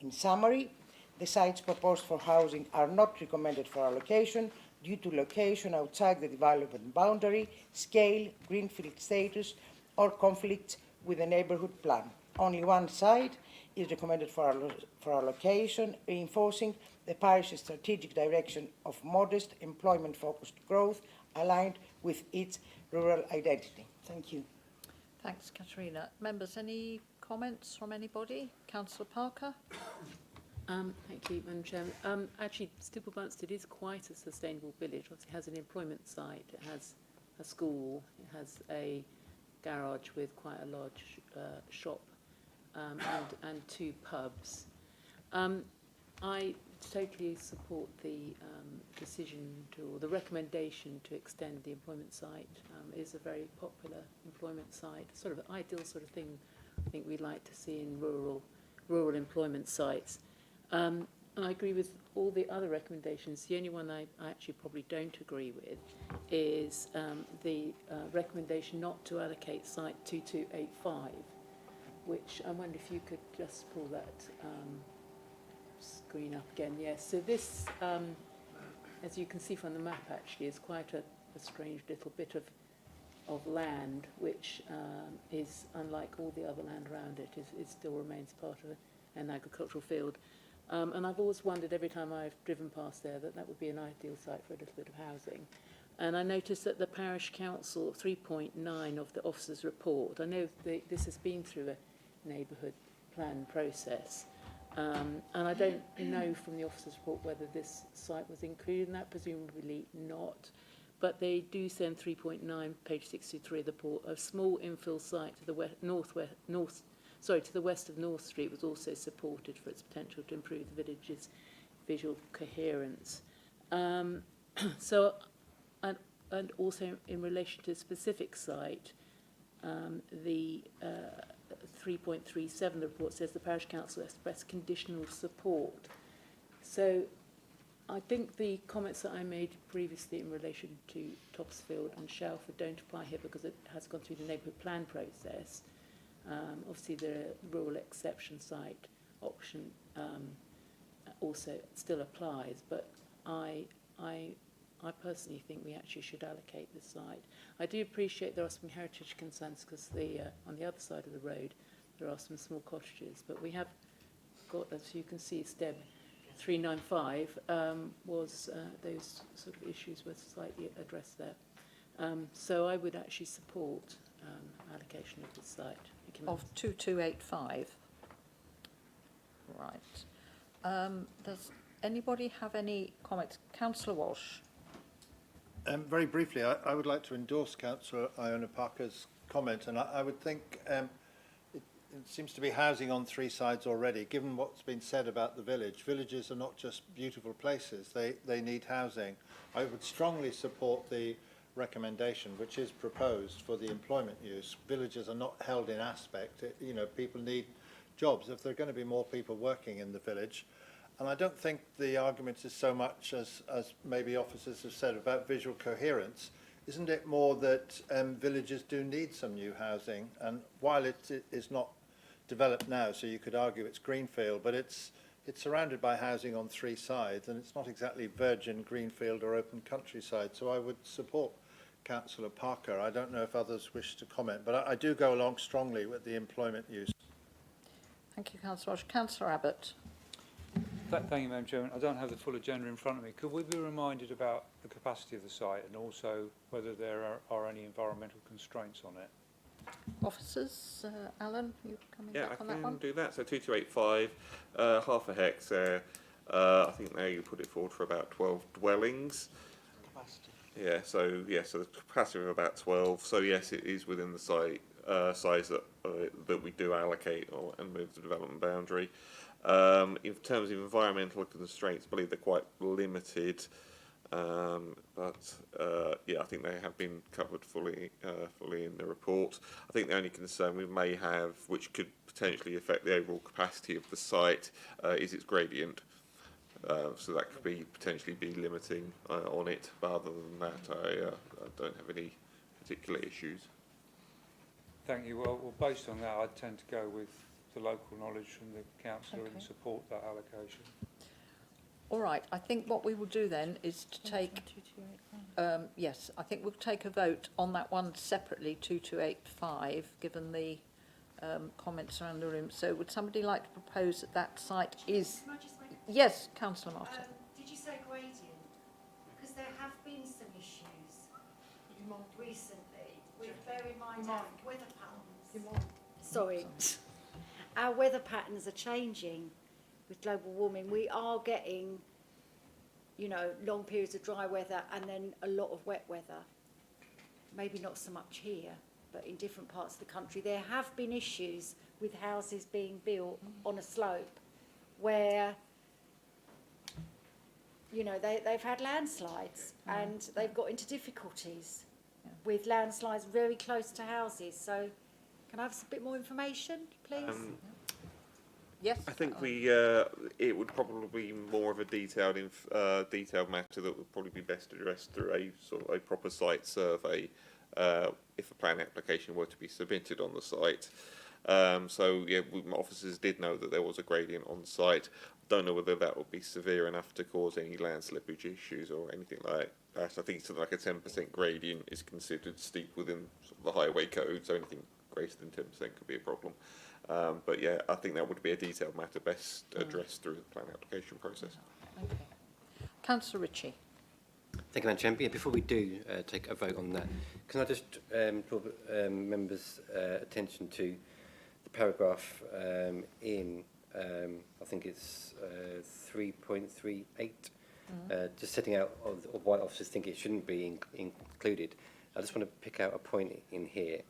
In summary, the sites proposed for housing are not recommended for allocation due to location outside the development boundary, scale, greenfield status, or conflicts with the neighbourhood plan. Only one site is recommended for allocation, reinforcing the parish's strategic direction of modest, employment-focused growth aligned with its rural identity. Thank you. Thanks, Katerina. Members, any comments from anybody? Councillor Parker? Thank you, Madam Chairman. Actually, Steeple Bumpstead is quite a sustainable village. Obviously, it has an employment site, it has a school, it has a garage with quite a large shop and two pubs. I totally support the decision or the recommendation to extend the employment site. It is a very popular employment site, sort of ideal sort of thing I think we'd like to see in rural employment sites. And I agree with all the other recommendations. The only one I actually probably don't agree with is the recommendation not to allocate site 2285, which I wonder if you could just pull that screen up again. Yes, so this, as you can see from the map, actually is quite a a strange little bit of land, which is, unlike all the other land around it, it still remains part of an agricultural field. And I've always wondered every time I've driven past there that would be an ideal site for a little bit of housing. And I noticed that the Parish Council 3.9 of the officer's report, I know this has been through a neighbourhood plan process, and I don't know from the officer's report whether this site was included in that, presumably not. But they do say in 3.9, page 63 of the report, a small infill site to the to the west of North Street was also supported for its potential to improve the village's visual coherence. And also in relation to a specific site, the 3.37 the report says the Parish Council expressed conditional support. So I think the comments that I made previously in relation to Topsfield and Shalford don't apply here because it has gone through the neighbourhood plan process. Obviously the rural exception site option also still applies, but I personally think we actually should allocate the site. I do appreciate there are some heritage concerns because on the other side of the road there are some small cottages, but we have got, as you can see, STEB 395 was those sort of issues were slightly addressed there. So I would actually support allocation of this site. Of 2285. Right. Does anybody have any comments? Councillor Walsh. Very briefly, I would like to endorse Councillor Iona Parker's comment, and I would think it seems to be housing on three sides already. Given what's been said about the village, villages are not just beautiful places, they need housing. I would strongly support the recommendation which is proposed for the employment use. Villages are not held in aspect. You know, people need jobs. If there are going to be more people working in the village, and I don't think the argument is so much as maybe officers have said about visual coherence. Isn't it more that villages do need some new housing? And while it is not developed now, so you could argue it's greenfield, but it's surrounded by housing on three sides, and it's not exactly virgin greenfield or open countryside. So I would support Councillor Parker. I don't know if others wish to comment, but I do go along strongly with the employment use. Thank you, Councillor Walsh. Councillor Abbott. Thank you, Madam Chairman. I don't have the full agenda in front of me. Could we be reminded about the capacity of the site and also whether there are any environmental constraints on it? Officers, Alan, you coming back on that one? Yeah, I can do that. So 2285, half a hectare. I think now you put it forward for about 12 dwellings. Capacity. Yeah, so the capacity of about 12. So yes, it is within the site size that we do allocate and move the development boundary. In terms of environmental constraints, I believe they're quite limited, but yeah, I think they have been covered fully in the report. I think the only concern we may have, which could potentially affect the overall capacity of the site, is its gradient. So that could potentially be limiting on it. But other than that, I don't have any particular issues. Thank you. Well, based on that, I tend to go with the local knowledge from the councillor and support that allocation. All right. I think what we will do then is to take. Yes, I think we'll take a vote on that one separately, 2285, given the comments around the room. So, would somebody like to propose that that site is? Can I just make a Yes, Councillor Martin. Did you say gradient? Because there have been some issues recently. Bear in mind our weather patterns. Sorry. Our weather patterns are changing with global warming. We are getting, you know, long periods of dry weather and then a lot of wet weather. Maybe not so much here, but in different parts of the country. There have been issues with houses being built on a slope where, you know, they've had landslides and they've got into difficulties with landslides very close to houses. So can I have a bit more information, please? Yes. I think it would probably be more of a detailed matter that would probably be best addressed through a sort of a proper site survey if a plan application were to be submitted on the site. So yeah, officers did know that there was a gradient on site. Don't know whether that would be severe enough to cause any land slippage issues or anything like I think something like a 10% gradient is considered steep within sort of the highway code, so anything greater than 10% could be a problem. But yeah, I think that would be a detailed matter best addressed through the plan application process. Okay. Councillor Ritchie. Thank you, Madam Chairman. Yeah, before we do take a vote on that, can I just draw members' attention to the paragraph in, I think it's 3.38, just setting out of why officers think it shouldn't be included. I just want to pick out a point in here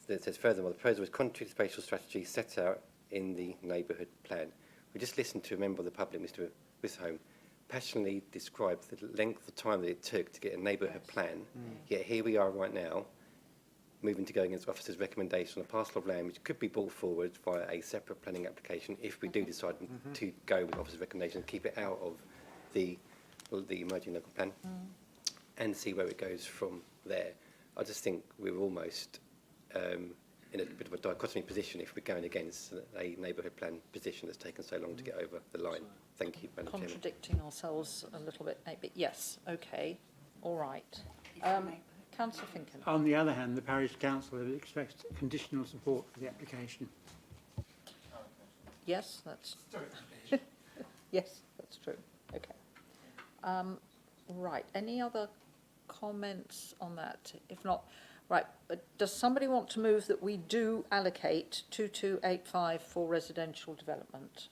that says, furthermore, the proposal is contrary to the spatial strategy set out in the neighbourhood plan. We just listened to a member of the public, Mr. Wisholm, passionately describe the length of time that it took to get a neighbourhood plan, yet here we are right now, moving to go against officers' recommendation on a parcel of land which could be brought forward via a separate planning application if we do decide to go with officers' recommendation and keep it out of the emerging local plan and see where it goes from there. I just think we're almost in a bit of a dichotomy position if we're going against a neighbourhood plan position that's taken so long to get over the line. Thank you, Madam Chairman. Contradicting ourselves a little bit, maybe. Yes, okay, all right. Councillor Finken. On the other hand, the parish council has expressed conditional support for the application. Yes, that's yes, that's true. Okay. Right. Any other comments on that? If not, right. Does somebody want to move that we do allocate 2285 for residential development?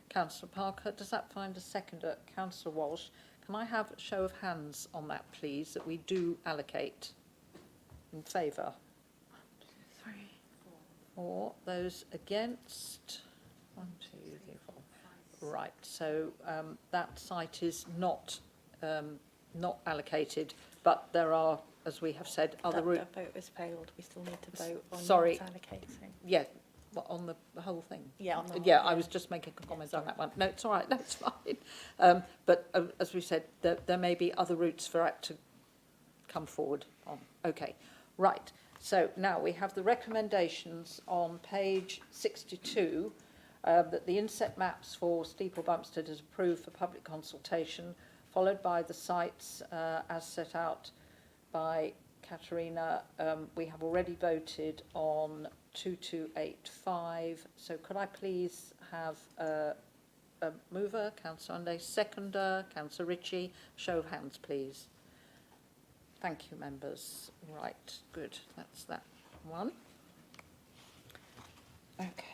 Councillor Parker, does that find a seconder? Councillor Walsh, can I have a show of hands on that, please, that we do allocate in favour? 3, 4. Those against? 1, 2, 3, 4. Right, so that site is not allocated, but there are, as we have said, other routes. That vote was failed. We still need to vote on Sorry. not allocating. Yeah. What, on the whole thing? Yeah, on the whole, yeah, I was just making a comment on that one. No, it's all right, that's fine. But as we said, there may be other routes for it to come forward on. Okay, right. So now we have the recommendations on page 62 that the inset maps for Steeple Bumpstead is approved for public consultation, followed by the sites as set out by Katerina. We have already voted on 2285. So could I please have a mover, Councillor Unday, seconder, Councillor Ritchie, show of hands, please. Thank you, members. Right, good. That's that one. Okay.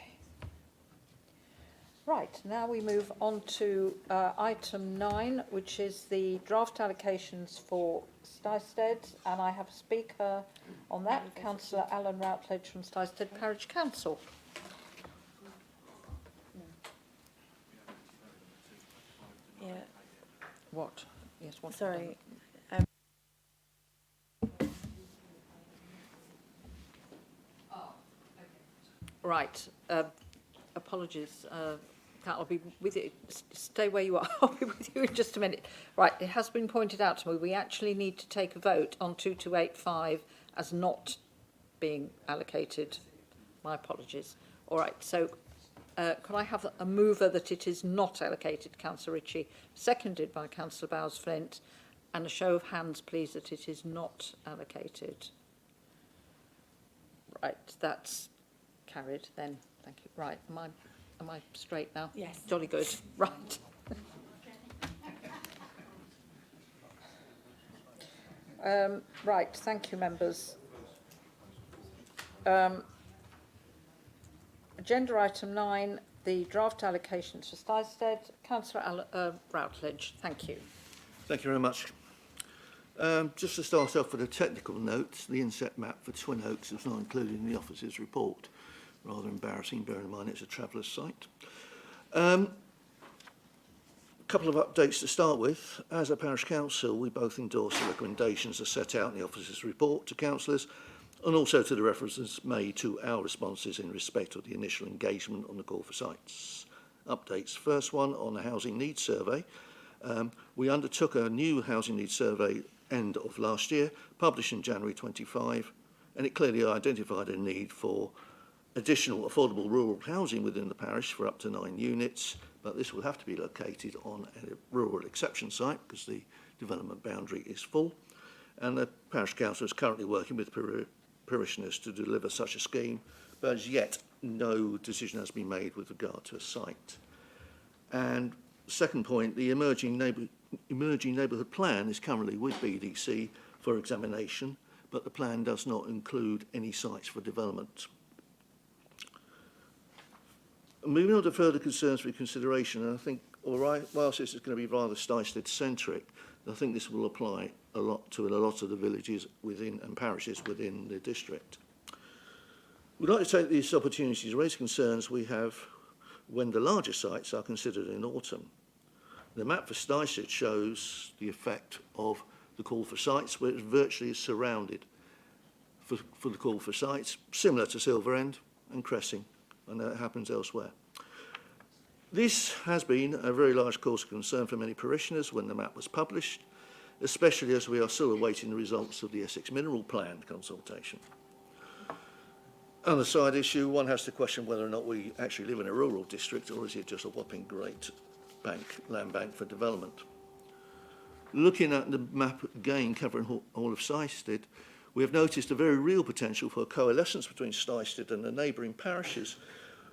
Right, now we move on to item 9, which is the draft allocations for Stystead, and I have a speaker on that, Councillor Alan Routledge from Stystead Parish Council. Yeah. What? Yes, what? Sorry. Right. Apologies. I'll be with you. Stay where you are. I'll be with you in just a minute. Right. It has been pointed out to me we actually need to take a vote on 2285 as not being allocated. My apologies. All right. So could I have a mover that it is not allocated, Councillor Ritchie, seconded by Councillor Bowes-Flint, and a show of hands, please, that it is not allocated. Right. That's carried then. Thank you. Right. Am I straight now? Yes. Jolly good. Right. Right. Thank you, members. Agenda item 9, the draft allocations for Stystead. Councillor Routledge. Thank you. Thank you very much. Just to start off with a technical note, the inset map for Twin Oaks is not included in the officer's report. Rather embarrassing, bearing in mind it's a traveller's site. A couple of updates to start with. As a parish council, we both endorse the recommendations as set out in the officer's report to councillors, and also to the references made to our responses in respect of the initial engagement on the call for sites. Updates. First one on the housing needs survey. We undertook a new housing needs survey end of last year, published in January 25, and it clearly identified a need for additional affordable rural housing within the parish for up to 9 units, but this will have to be located on a rural exception site because the development boundary is full, and the parish council is currently working with parishioners to deliver such a scheme, but as yet no decision has been made with regard to a site. And second point, the emerging neighbourhood plan is currently with BDC for examination, but the plan does not include any sites for development. Moving on to further concerns for consideration, and I think, all right, whilst this is going to be rather Stystead-centric, I think this will apply a lot to a lot of the villages within and parishes within the district. We'd like to take this opportunity to raise concerns we have when the larger sites are considered in autumn. The map for Stystead shows the effect of the call for sites, where it virtually is surrounded for the call for sites, similar to Silverend and Cressing, and that happens elsewhere. This has been a very large cause of concern for many parishioners when the map was published, especially as we are still awaiting the results of the Essex Mineral Plan consultation. On the side issue, one has to question whether or not we actually live in a rural district, or is it just a whopping great land bank for development. Looking at the map again covering all of Stystead, we have noticed a very real potential for a coalescence between Stystead and the neighbouring parishes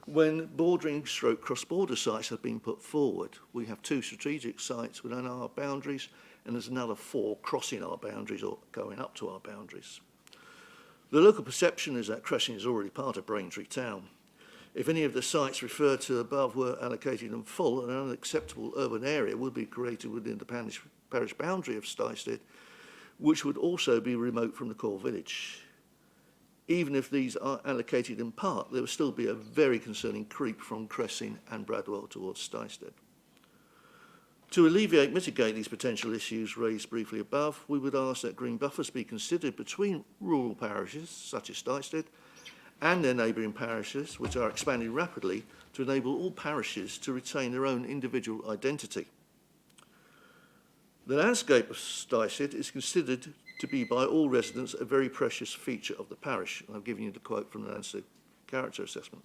when bordering stroke cross-border sites have been put forward. We have 2 strategic sites within our boundaries, and there's another 4 crossing our boundaries or going up to our boundaries. The local perception is that Cressing is already part of Braintree town. If any of the sites referred to above were allocated in full, an unacceptable urban area would be created within the parish boundary of Stystead, which would also be remote from the core village. Even if these are allocated in part, there will still be a very concerning creep from Cressing and Bradwell towards Stystead. To alleviate, mitigate these potential issues raised briefly above, we would ask that green buffers be considered between rural parishes, such as Stystead, and their neighbouring parishes, which are expanding rapidly, to enable all parishes to retain their own individual identity. The landscape of Stystead is considered to be by all residents a very precious feature of the parish. And I've given you the quote from the Landscape Character Assessment.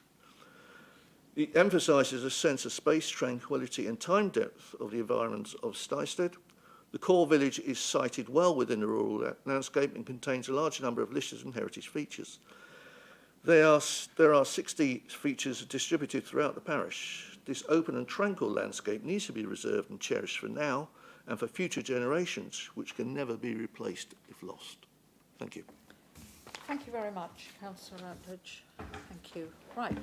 It emphasises a sense of space, tranquility and time depth of the environment of Stystead. The core village is sited well within the rural landscape and contains a large number of listed and heritage features. There are 60 features distributed throughout the parish. This open and tranquil landscape needs to be reserved and cherished for now and for future generations, which can never be replaced if lost. Thank you. Thank you very much, Councillor Rutledge. Thank you. Right.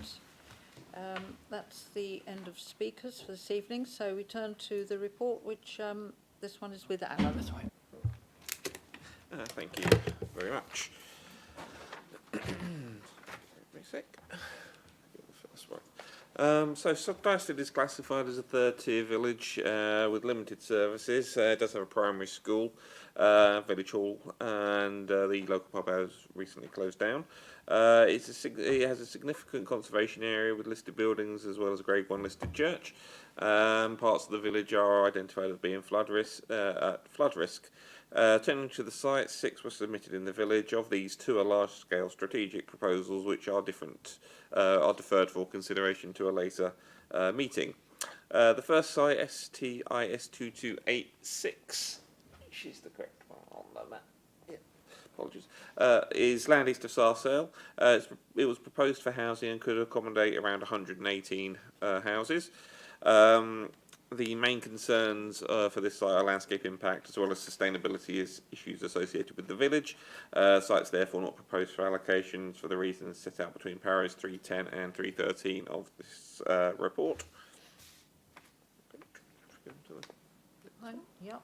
That's the end of speakers for this evening. So we turn to the report, which this one is with Alan. That's right. Thank you very much. So Stystead is classified as a third-tier village with limited services. It does have a primary school, village hall, and the local pub has recently closed down. It has a significant conservation area with listed buildings as well as a Grade 1 listed church. Parts of the village are identified as being flood risk. Turning to the site, 6 were submitted in the village. Of these, 2 are large-scale strategic proposals, which are deferred for consideration to a later meeting. The first site, STIS2286, which is the correct one on the map. Yeah, apologies. Is land east of Sarsale. It was proposed for housing and could accommodate around 118 houses. The main concerns for this site are landscape impact as well as sustainability issues associated with the village. Site's therefore not proposed for allocations for the reasons set out between paras 310 and 313 of this report. Yep.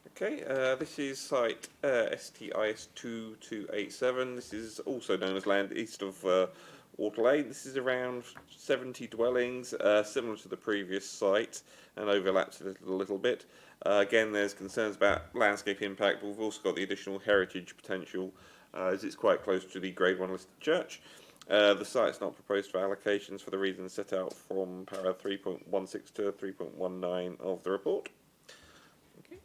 Okay, this is site STIS2287. This is also known as land east of Waterley. This is around 70 dwellings, similar to the previous site, and overlaps it a little bit. Again, there's concerns about landscape impact, but we've also got the additional heritage potential, as it's quite close to the Grade 1 listed church. The site's not proposed for allocations for the reasons set out from para 3.16 to 3.19 of the report. Okay.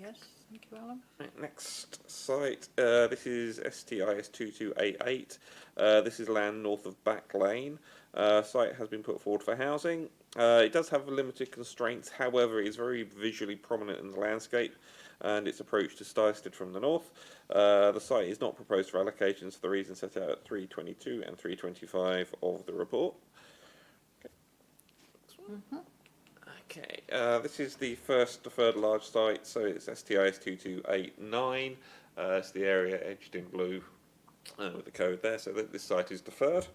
Yes, thank you, Alan. Right, next site, this is STIS 2288. This is land north of Back Lane. Site has been put forward for housing. It does have limited constraints, however it is very visually prominent in the landscape and its approach to Stystead from the north. The site is not proposed for allocations for the reasons set out at 322 and 325 of the report. Okay, this is the first deferred large site, so it's STIS 2289. It's the area edged in blue with the code there, so that this site is deferred.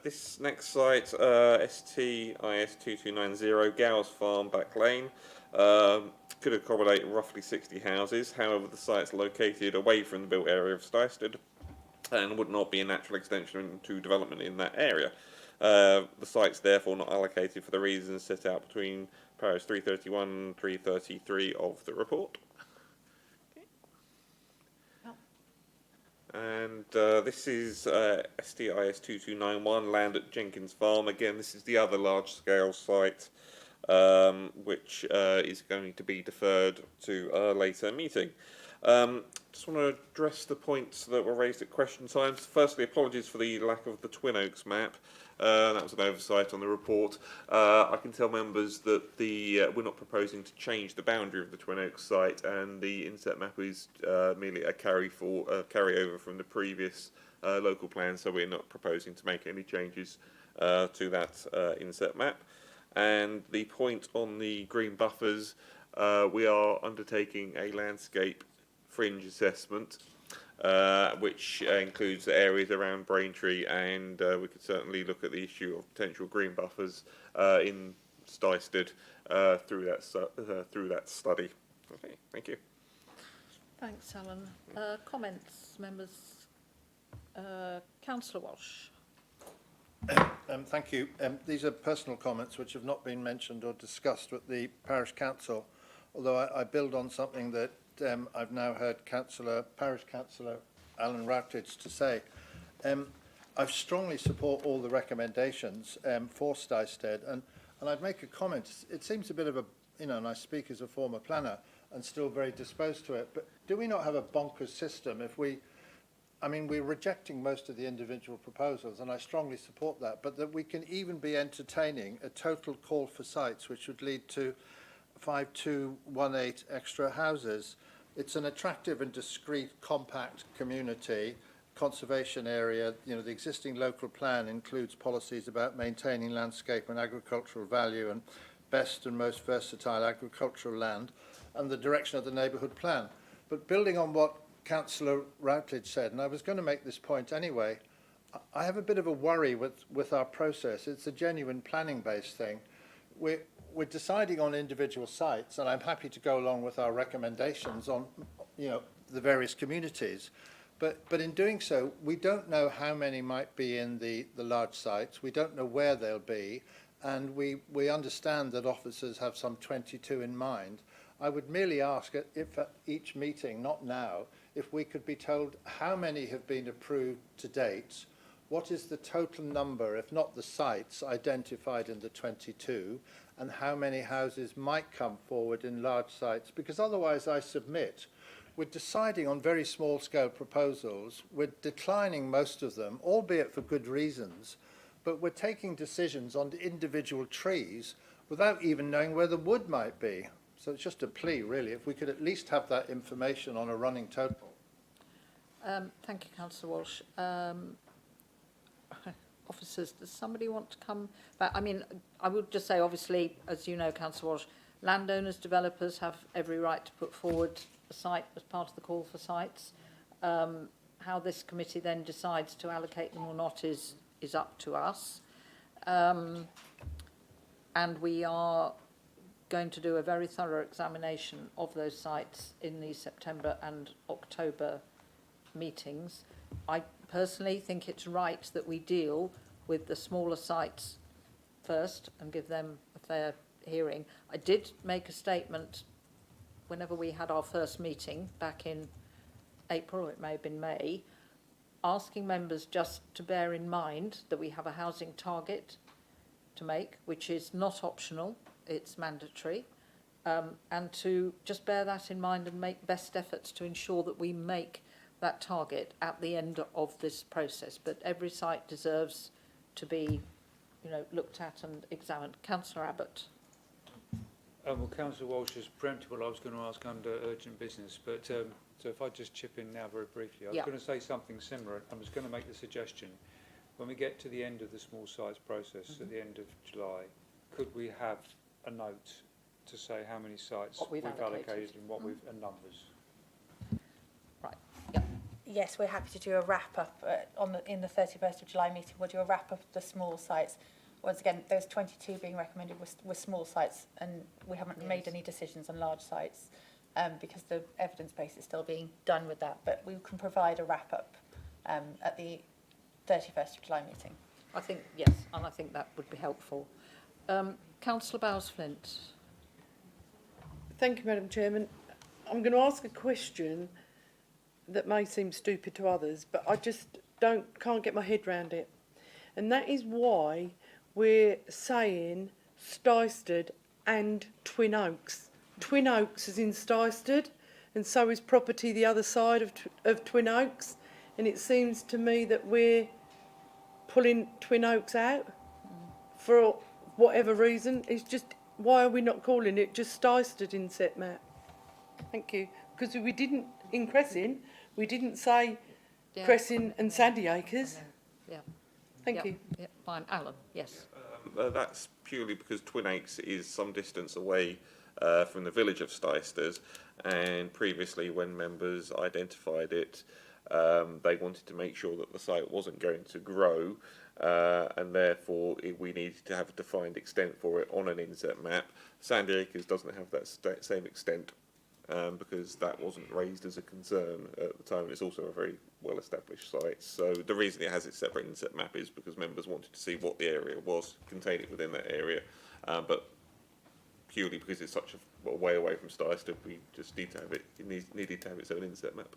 This next site, STIS 2290, Gowes Farm, Back Lane, could accommodate roughly 60 houses. However, the site's located away from the built area of Stystead and would not be a natural extension to development in that area. The site's therefore not allocated for the reasons set out between paras 331 and 333 of the report. And this is STIS 2291, land at Jenkins Farm. Again, this is the other large-scale site, which is going to be deferred to a later meeting. Just want to address the points that were raised at question times. Firstly, apologies for the lack of the Twin Oaks map. That was an oversight on the report. I can tell members that we're not proposing to change the boundary of the Twin Oaks site, and the inset map is merely a carryover from the previous local plan, so we're not proposing to make any changes to that inset map. And the point on the green buffers, we are undertaking a landscape fringe assessment, which includes the areas around Braintree, and we could certainly look at the issue of potential green buffers in Stystead through that study. Okay, thank you. Thanks, Alan. Comments, members? Councillor Walsh. Thank you. These are personal comments which have not been mentioned or discussed with the Parish Council, although I build on something that I've now heard Parish Councillor Alan Routledge to say. I strongly support all the recommendations for Stystead, and I'd make a comment. It seems a bit of a, and I speak as a former planner and still very disposed to it, but do we not have a bonkers system if we're rejecting most of the individual proposals, and I strongly support that, but that we can even be entertaining a total call for sites which would lead to 5218 extra houses. It's an attractive and discreet, compact community, conservation area. The existing local plan includes policies about maintaining landscape and agricultural value and best and most versatile agricultural land, and the direction of the neighbourhood plan. But building on what Councillor Routledge said, and I was going to make this point anyway, I have a bit of a worry with our process. It's a genuine planning-based thing. We're deciding on individual sites, and I'm happy to go along with our recommendations on, the various communities. But in doing so, we don't know how many might be in the large sites. We don't know where they'll be, and we understand that officers have some 22 in mind. I would merely ask if at each meeting, not now, if we could be told how many have been approved to date, what is the total number, if not the sites, identified in the 22, and how many houses might come forward in large sites, because otherwise I submit we're deciding on very small scale proposals, we're declining most of them, albeit for good reasons, but we're taking decisions on individual trees without even knowing where the wood might be. So it's just a plea, really, if we could at least have that information on a running total. Thank you, Councillor Walsh. Officers, does somebody want to come back? I would just say, obviously, as you know, Councillor Walsh, landowners, developers have every right to put forward a site as part of the call for sites. How this committee then decides to allocate them or not is up to us. And we are going to do a very thorough examination of those sites in the September and October meetings. I personally think it's right that we deal with the smaller sites first and give them a fair hearing. I did make a statement whenever we had our first meeting back in April, or it may have been May, asking members just to bear in mind that we have a housing target to make, which is not optional. it's mandatory, and to just bear that in mind and make best efforts to ensure that we make that target at the end of this process. But every site deserves to be, you know, looked at and examined. Councillor Abbott. Well, Councillor Walsh is preemptible. I was going to ask under urgent business, but so if I just chip in now very briefly, I was going to say something similar. I was going to make the suggestion, when we get to the end of the small sites process at the end of July, could we have a note to say how many sites we've allocated and what we've and numbers? Right. Yep. Yes, we're happy to do a wrap-up in the 31st of July meeting. We'll do a wrap-up of the small sites. Once again, those 22 being recommended were small sites, and we haven't made any decisions on large sites because the evidence base is still being done with that. But we can provide a wrap-up at the 31st of July meeting. I think, yes, and I think that would be helpful. Councillor Bowles-Flint. Thank you, Madam Chairman. I'm going to ask a question that may seem stupid to others, but I just can't get my head around it. And that is why we're saying Stystead and Twin Oaks. Twin Oaks is in Stystead, and so is property the other side of Twin Oaks. And it seems to me that we're pulling Twin Oaks out for whatever reason. It's just, why are we not calling it just Stystead in set map? Thank you. Because we didn't, in Cressin, we didn't say Cressin and Sandy Acres. Yeah. Thank you. Yeah, fine. Alan, yes. That's purely because Twin Oaks is some distance away from the village of Stystead, and previously when members identified it, they wanted to make sure that the site wasn't going to grow, and therefore we needed to have a defined extent for it on an inset map. Sandy Acres doesn't have that same extent because that wasn't raised as a concern at the time. It's also a very well-established site. So the reason it has its separate inset map is because members wanted to see what the area was contained within that area, but purely because it's such a way away from Stystead, we just need to have it. It needed to have its own inset map.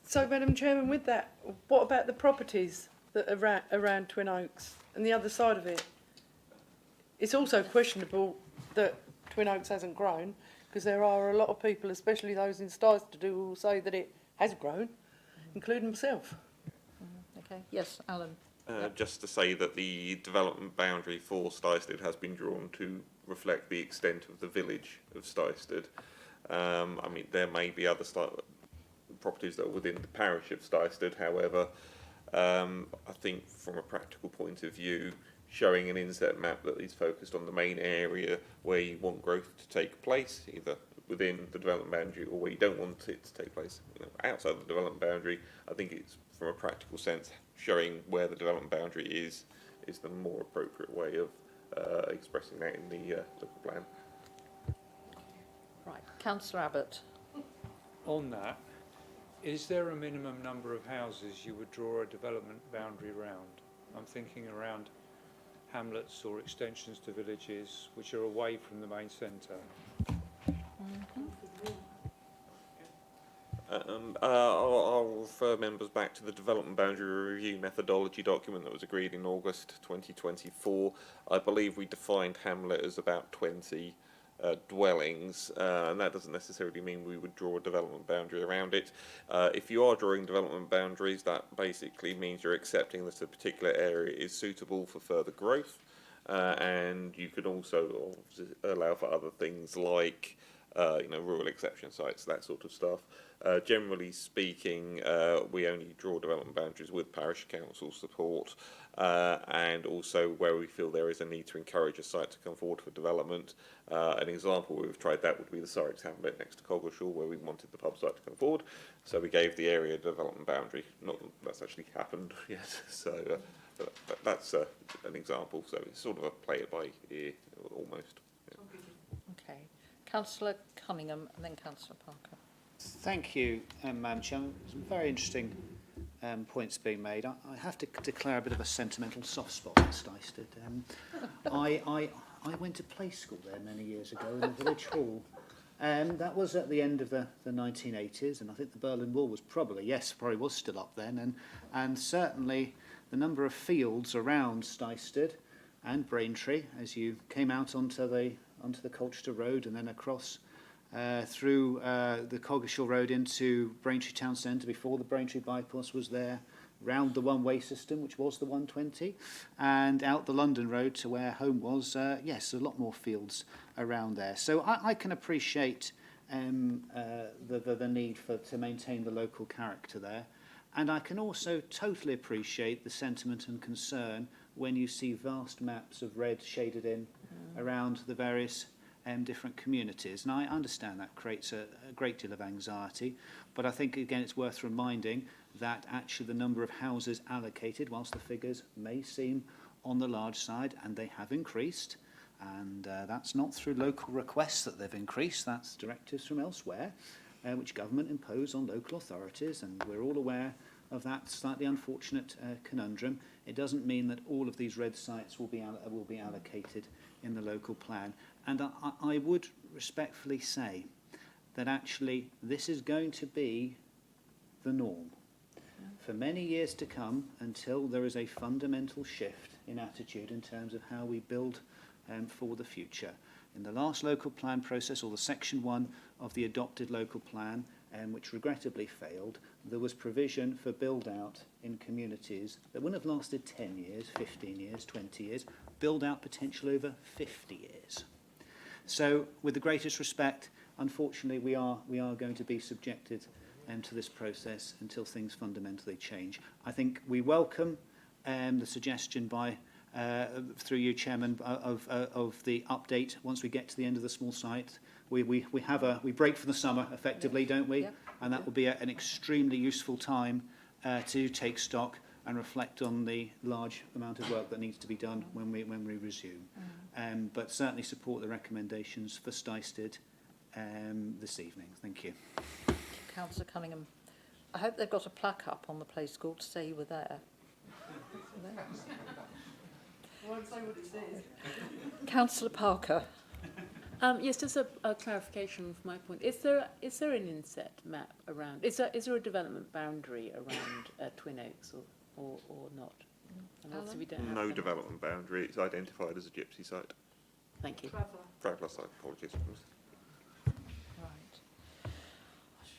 So, Madam Chairman, with that, what about the properties that are around Twin Oaks and the other side of it? It's also questionable that Twin Oaks hasn't grown, because there are a lot of people, especially those in Stystead, who will say that it has grown, including myself. Okay. Yes, Alan. Just to say that the development boundary for Stystead has been drawn to reflect the extent of the village of Stystead. I mean, there may be other properties that are within the parish of Stystead. However, I think from a practical point of view, showing an inset map that is focused on the main area where you want growth to take place, either within the development boundary or where you don't want it to take place, outside the development boundary, I think it's, from a practical sense, showing where the development boundary is the more appropriate way of expressing that in the local plan. Right. Councillor Abbott. On that, is there a minimum number of houses you would draw a development boundary around? I'm thinking around hamlets or extensions to villages which are away from the main centre. I'll refer members back to the development boundary review methodology document that was agreed in August 2024. I believe we defined hamlet as about 20 dwellings, and that doesn't necessarily mean we would draw a development boundary around it. If you are drawing development boundaries, that basically means you're accepting that a particular area is suitable for further growth, and you could also allow for other things like rural exception sites, that sort of stuff. Generally speaking, we only draw development boundaries with parish council support, and also where we feel there is a need to encourage a site to come forward for development. An example where we've tried that would be the Surrey hamlet next to Coggeshall, where we wanted the pub site to come forward, so we gave the area a development boundary. Not that that's actually happened yet, so that's an example. So it's sort of a play it by ear almost. Okay. Councillor Cunningham and then Councillor Parker. Thank you, Madam Chairman. Some very interesting points being made. I have to declare a bit of a sentimental soft spot for Stystead. I went to play school there many years ago in the village hall. That was at the end of the 1980s, and I think the Berlin Wall was probably was still up then, and certainly the number of fields around Stystead and Braintree as you came out onto the Colchester Road and then across through the Coggeshall Road into Braintree Town Centre before the Braintree bypass was there, round the one-way system, which was the 120, and out the London Road to where home was. Yes, a lot more fields around there. So I can appreciate the need to maintain the local character there. And I can also totally appreciate the sentiment and concern when you see vast maps of red shaded in around the various different communities. And I understand that creates a great deal of anxiety, but I think, again, it's worth reminding that actually the number of houses allocated, whilst the figures may seem on the large side, and they have increased, and that's not through local requests that they've increased, that's directives from elsewhere, which government impose on local authorities, and we're all aware of that slightly unfortunate conundrum. It doesn't mean that all of these red sites will be allocated in the local plan. And I would respectfully say that actually this is going to be the norm for many years to come, until there is a fundamental shift in attitude in terms of how we build for the future. In the last local plan process, or the section 1 of the adopted local plan, which regrettably failed, there was provision for build out in communities that wouldn't have lasted 10 years, 15 years, 20 years, build out potential over 50 years. So with the greatest respect, unfortunately we are going to be subjected to this process until things fundamentally change. I think we welcome the suggestion by through you, Chairman, of the update once we get to the end of the small site. We break for the summer effectively, don't we? Yep. And that will be an extremely useful time to take stock and reflect on the large amount of work that needs to be done when we resume. But certainly support the recommendations for Stystead this evening. Thank you. Councillor Cunningham. I hope they've got a plaque up on the play school to say you were there. I won't say what it says. Councillor Parker. Yes, just a clarification from my point. Is there an inset map around? Is there a development boundary around Twin Oaks or not? And obviously we don't have No any. development boundary. It's identified as a gypsy site. Thank you. Traveller site. Apologies. Right.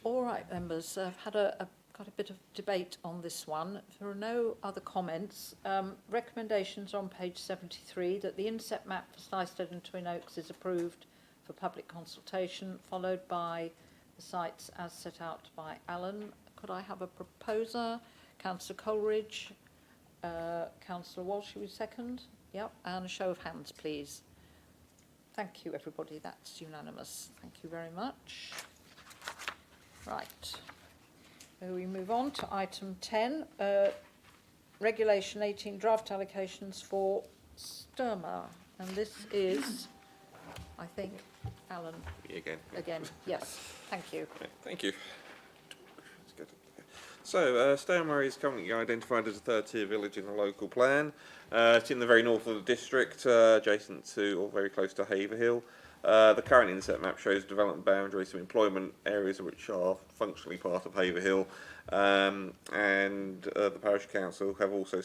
All right, members. I've had got a bit of debate on this one. If there are no other comments, recommendations on page 73 that the inset map for Stystead and Twin Oaks is approved for public consultation, followed by the sites as set out by Alan. Could I have a proposer? Councillor Coleridge, Councillor Walsh, you second? Yep, and a show of hands, please. Thank you, everybody. That's unanimous. Thank you very much. Right. So we move on to item 10, Regulation 18 draft allocations for Sturma. And this is, I think, Alan. Again, yes. Thank you. Okay, thank you. That's good. So, Sturma is currently identified as a third-tier village in the local plan. It's in the very north of the district, adjacent to or very close to Haverhill. The current inset map shows development boundaries of employment areas which are functionally part of Haverhill, and the parish council have also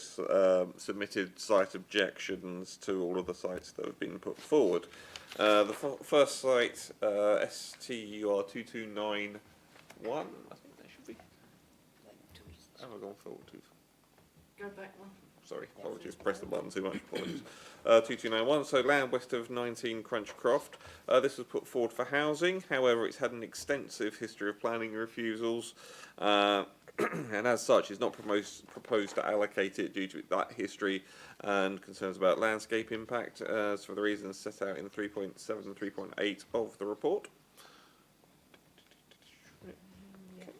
submitted site objections to all of the sites that have been put forward. The first site, STUR 2291, I think that should be. Have I gone forward too? Go back one. Sorry, apologies, pressed the button too much, apologies. 2291, so land west of 19 Crunchcroft. This was put forward for housing, however it's had an extensive history of planning refusals, and as such it's not proposed to allocate it due to that history and concerns about landscape impact, as for the reasons set out in 3.7 and 3.8 of the report.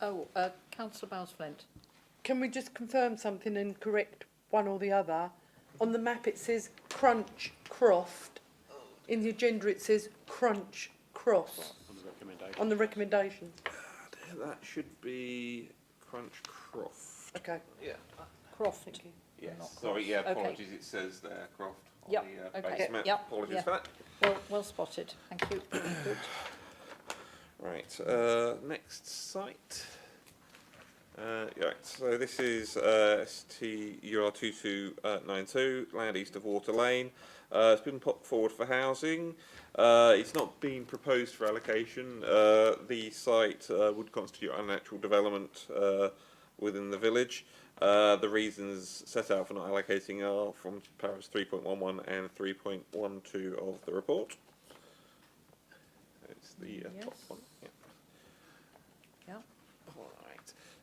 Oh, Councillor Bowles-Flint. Can we just confirm something and correct one or the other? On the map it says Crunchcroft. In the agenda it says Crunchcross. On the recommendation. That should be Crunchcroft. Okay. Yeah. Croft. Thank you. Yes. Not Sorry, Cross. yeah, Okay. apologies, it says there, Croft. On Yep. the, Okay. base map. Yep. Apologies Yeah. for that. Well spotted. Thank you. Good. Right, next site. Yeah, so this is STUR 2292, land east of Water Lane. It's been put forward for housing. It's not been proposed for allocation. The site would constitute unnatural development within the village. The reasons set out for not allocating are from paragraphs 3.11 and 3.12 of the report. It's the top one. Yeah.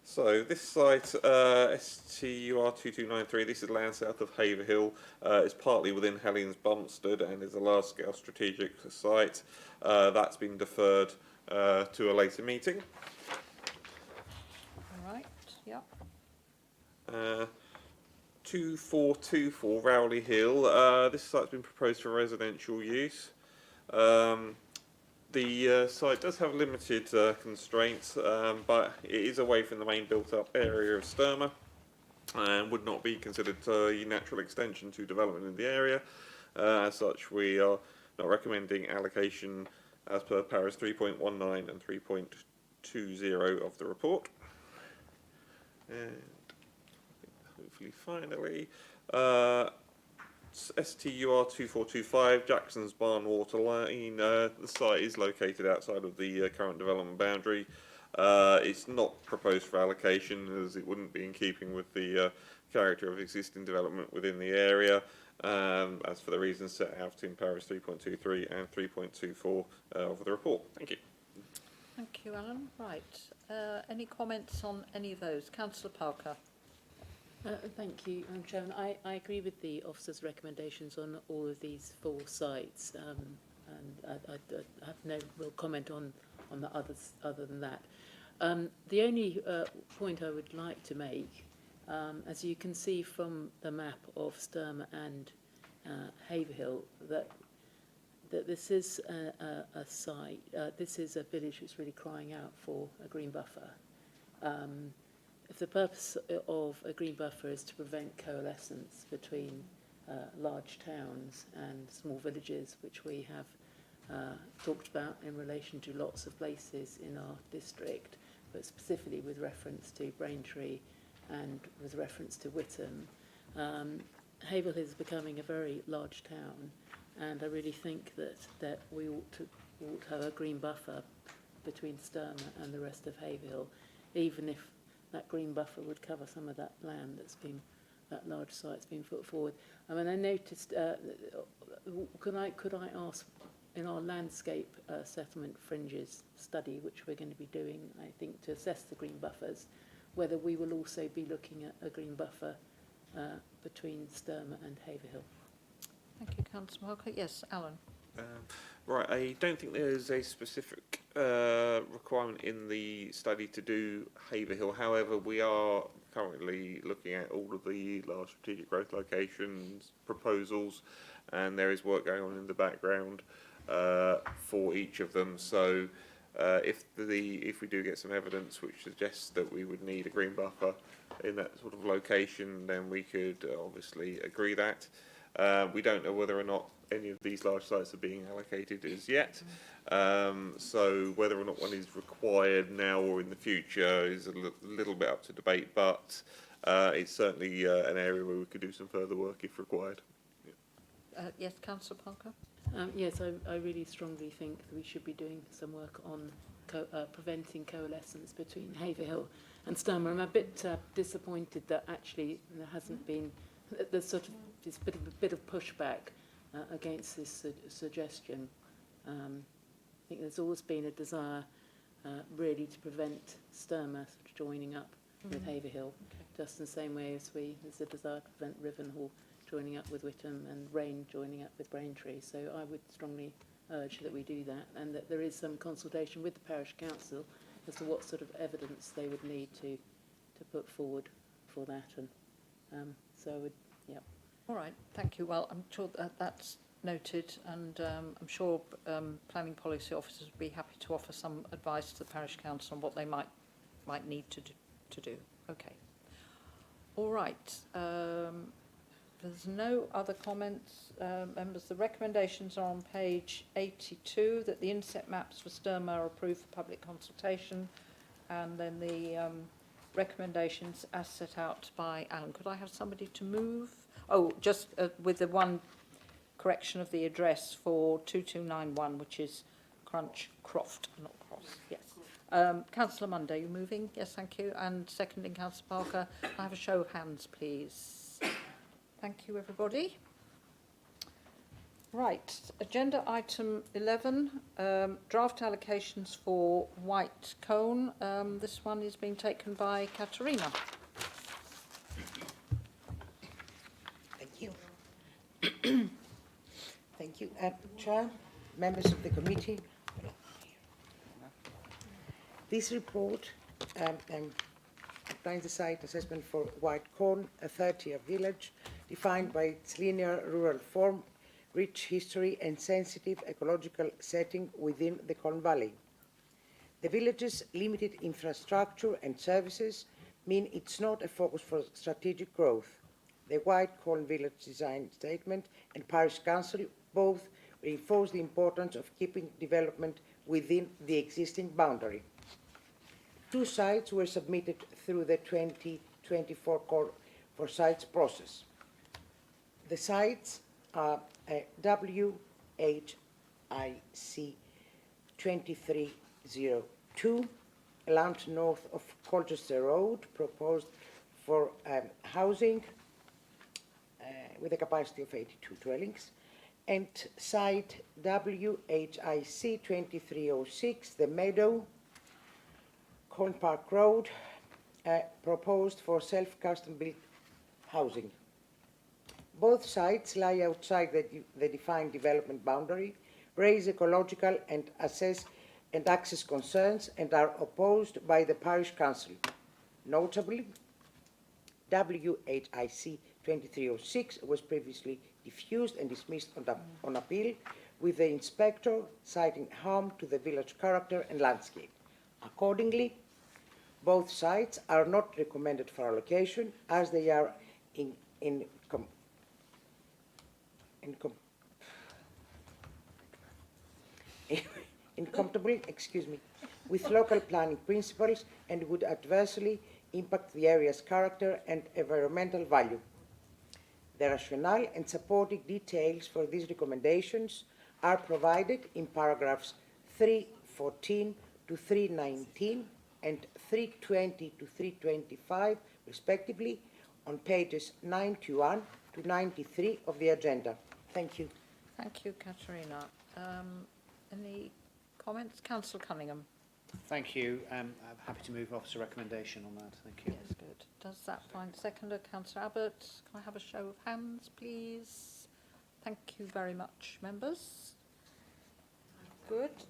So this site, STUR 2293, this is land south of Haverhill. It's partly within Helens Bumpstead and is a large-scale strategic site. That's been deferred to a later meeting. All right, yeah. 2424 Rowley Hill. This site's been proposed for residential use. The site does have limited constraints, but it is away from the main built-up area of Sturmer and would not be considered a natural extension to development in the area. As such, we are not recommending allocation as per paras 3.19 and 3.20 of the report. And hopefully, finally, STUR 2425 Jackson's Barn Water Lane. The site is located outside of the current development boundary. It's not proposed for allocation as it wouldn't be in keeping with the character of existing development within the area. As for the reasons set out in paras 3.23 and 3.24 of the report. Thank you. Thank you, Alan. Right. Any comments on any of those? Councillor Parker. Thank you, Chairman. I agree with the officer's recommendations on all of these 4 sites, and I have no real comment on the others other than that. The only point I would like to make, as you can see from the map of Sturmer and Haverhill, that this is a site, this is a village that's really crying out for a green buffer. If the purpose of a green buffer is to prevent coalescence between large towns and small villages, which we have talked about in relation to lots of places in our district, but specifically with reference to Braintree and with reference to Witham, Haverhill is becoming a very large town, and I really think that we ought to have a green buffer between Sturmer and the rest of Haverhill, even if that green buffer would cover some of that land that large site's been put forward. I mean, I noticed, could I ask, in our landscape settlement fringes study, which we're going to be doing, I think, to assess the green buffers, whether we will also be looking at a green buffer between Sturmer and Haverhill. Thank you, Councillor Parker. Yes, Alan. Right, I don't think there's a specific requirement in the study to do Haverhill. However, we are currently looking at all of the large strategic growth locations, proposals, and there is work going on in the background for each of them. So if we do get some evidence which suggests that we would need a green buffer in that sort of location, then we could obviously agree that. We don't know whether or not any of these large sites are being allocated as yet. So whether or not one is required now or in the future is a little bit up to debate, but it's certainly an area where we could do some further work if required. Yeah. Yes, Councillor Parker. Yes, I really strongly think that we should be doing some work on preventing coalescence between Haverhill and Sturmer. I'm a bit disappointed that actually there hasn't been, there's sort of this bit of pushback against this suggestion. I think there's always been a desire really to prevent Sturmer joining up with Haverhill, just in the same way as there's a desire to prevent Rivenhall joining up with Witham and Rain joining up with Braintree. So I would strongly urge that we do that, and that there is some consultation with the parish council as to what sort of evidence they would need to put forward for that. And so I would, yeah. All right, thank you. Well, I'm sure that's noted, and I'm sure planning policy officers would be happy to offer some advice to the parish council on what they might need to do. Okay. All right. There's no other comments, members. The recommendations are on page 82, that the inset maps for Sturmer are approved for public consultation, and then the recommendations as set out by Alan. Could I have somebody to move? Oh, just with the one correction of the address for 2291, which is Crunchcroft, not Cross, yes. Councillor Munday, you moving? Yes, thank you. And seconding, Councillor Parker. Can I have a show of hands, please? Thank you, everybody. Right, agenda item 11, draft allocations for White Cone. This one is being taken by Katerina. Thank you. Thank you, Chair, members of the committee. This report outlines the site assessment for White Cone, a 30-year village defined by its linear rural form, rich history and sensitive ecological setting within the Colne Valley. The village's limited infrastructure and services mean it's not a focus for strategic growth. The White Colne Village Design Statement and Parish Council both reinforce the importance of keeping development within the existing boundary. 2 sites were submitted through the 2024 Call for Sites process. The sites are WHIC 2302, land north of Colchester Road, proposed for housing with a capacity of 82 dwellings, and site WHIC 2306, The Meadow, Colne Park Road, proposed for self-custom-built housing. Both sites lie outside the defined development boundary, raise ecological and access concerns, and are opposed by the Parish Council. Notably, WHIC 2306 was previously diffused and dismissed on appeal, with the inspector citing harm to the village character and landscape. Accordingly, both sites are not recommended for allocation, as they are incompatible, with local planning principles and would adversely impact the area's character and environmental value. The rationale and supporting details for these recommendations are provided in paragraphs 314 to 319 and 320 to 325, respectively, on pages 91 to 93 of the agenda. Thank you. Thank you, Katerina. Any comments? Councillor Cunningham. Thank you. I'm happy to move officer recommendation on that. Thank you. Yes, good. Does that find seconder? Councillor Abbott. Can I have a show of hands, please? Thank you very much, members. Good.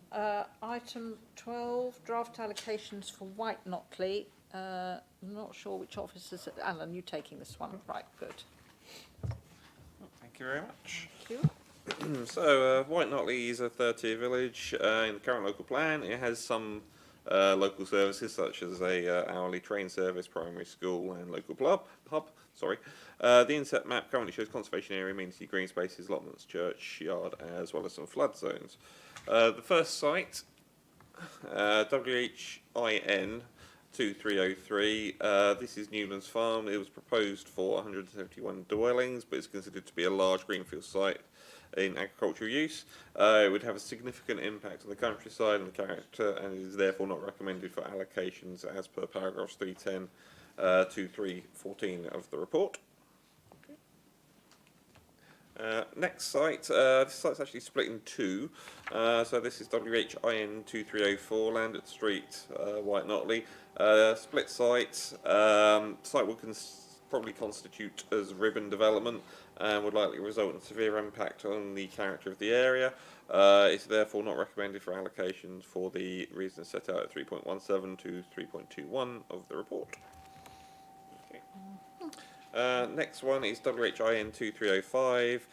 Item 12, draft allocations for White Notley. I'm not sure which officers. Alan, you taking this one? Right, good. Thank you very much. Thank you. So, White Notley is a 30-year village in the current local plan. It has some local services such as a hourly train service, primary school and local hub. The inset map currently shows conservation area, amenity, green spaces, allotments, churchyard, as well as some flood zones. The first site, WHIN 2303, this is Newlands Farm. It was proposed for 171 dwellings, but it's considered to be a large greenfield site in agricultural use. It would have a significant impact on the countryside and the character, and is therefore not recommended for allocations as per paragraphs 310 to 314 of the report. Next site, this site's actually split in 2. So this is WHIN 2304, Landett Street, White Notley. Split site. Site will probably constitute as ribbon development and would likely result in severe impact on the character of the area. It's therefore not recommended for allocations for the reasons set out at 3.17 to 3.21 of the report. Next one is WHIN 2305.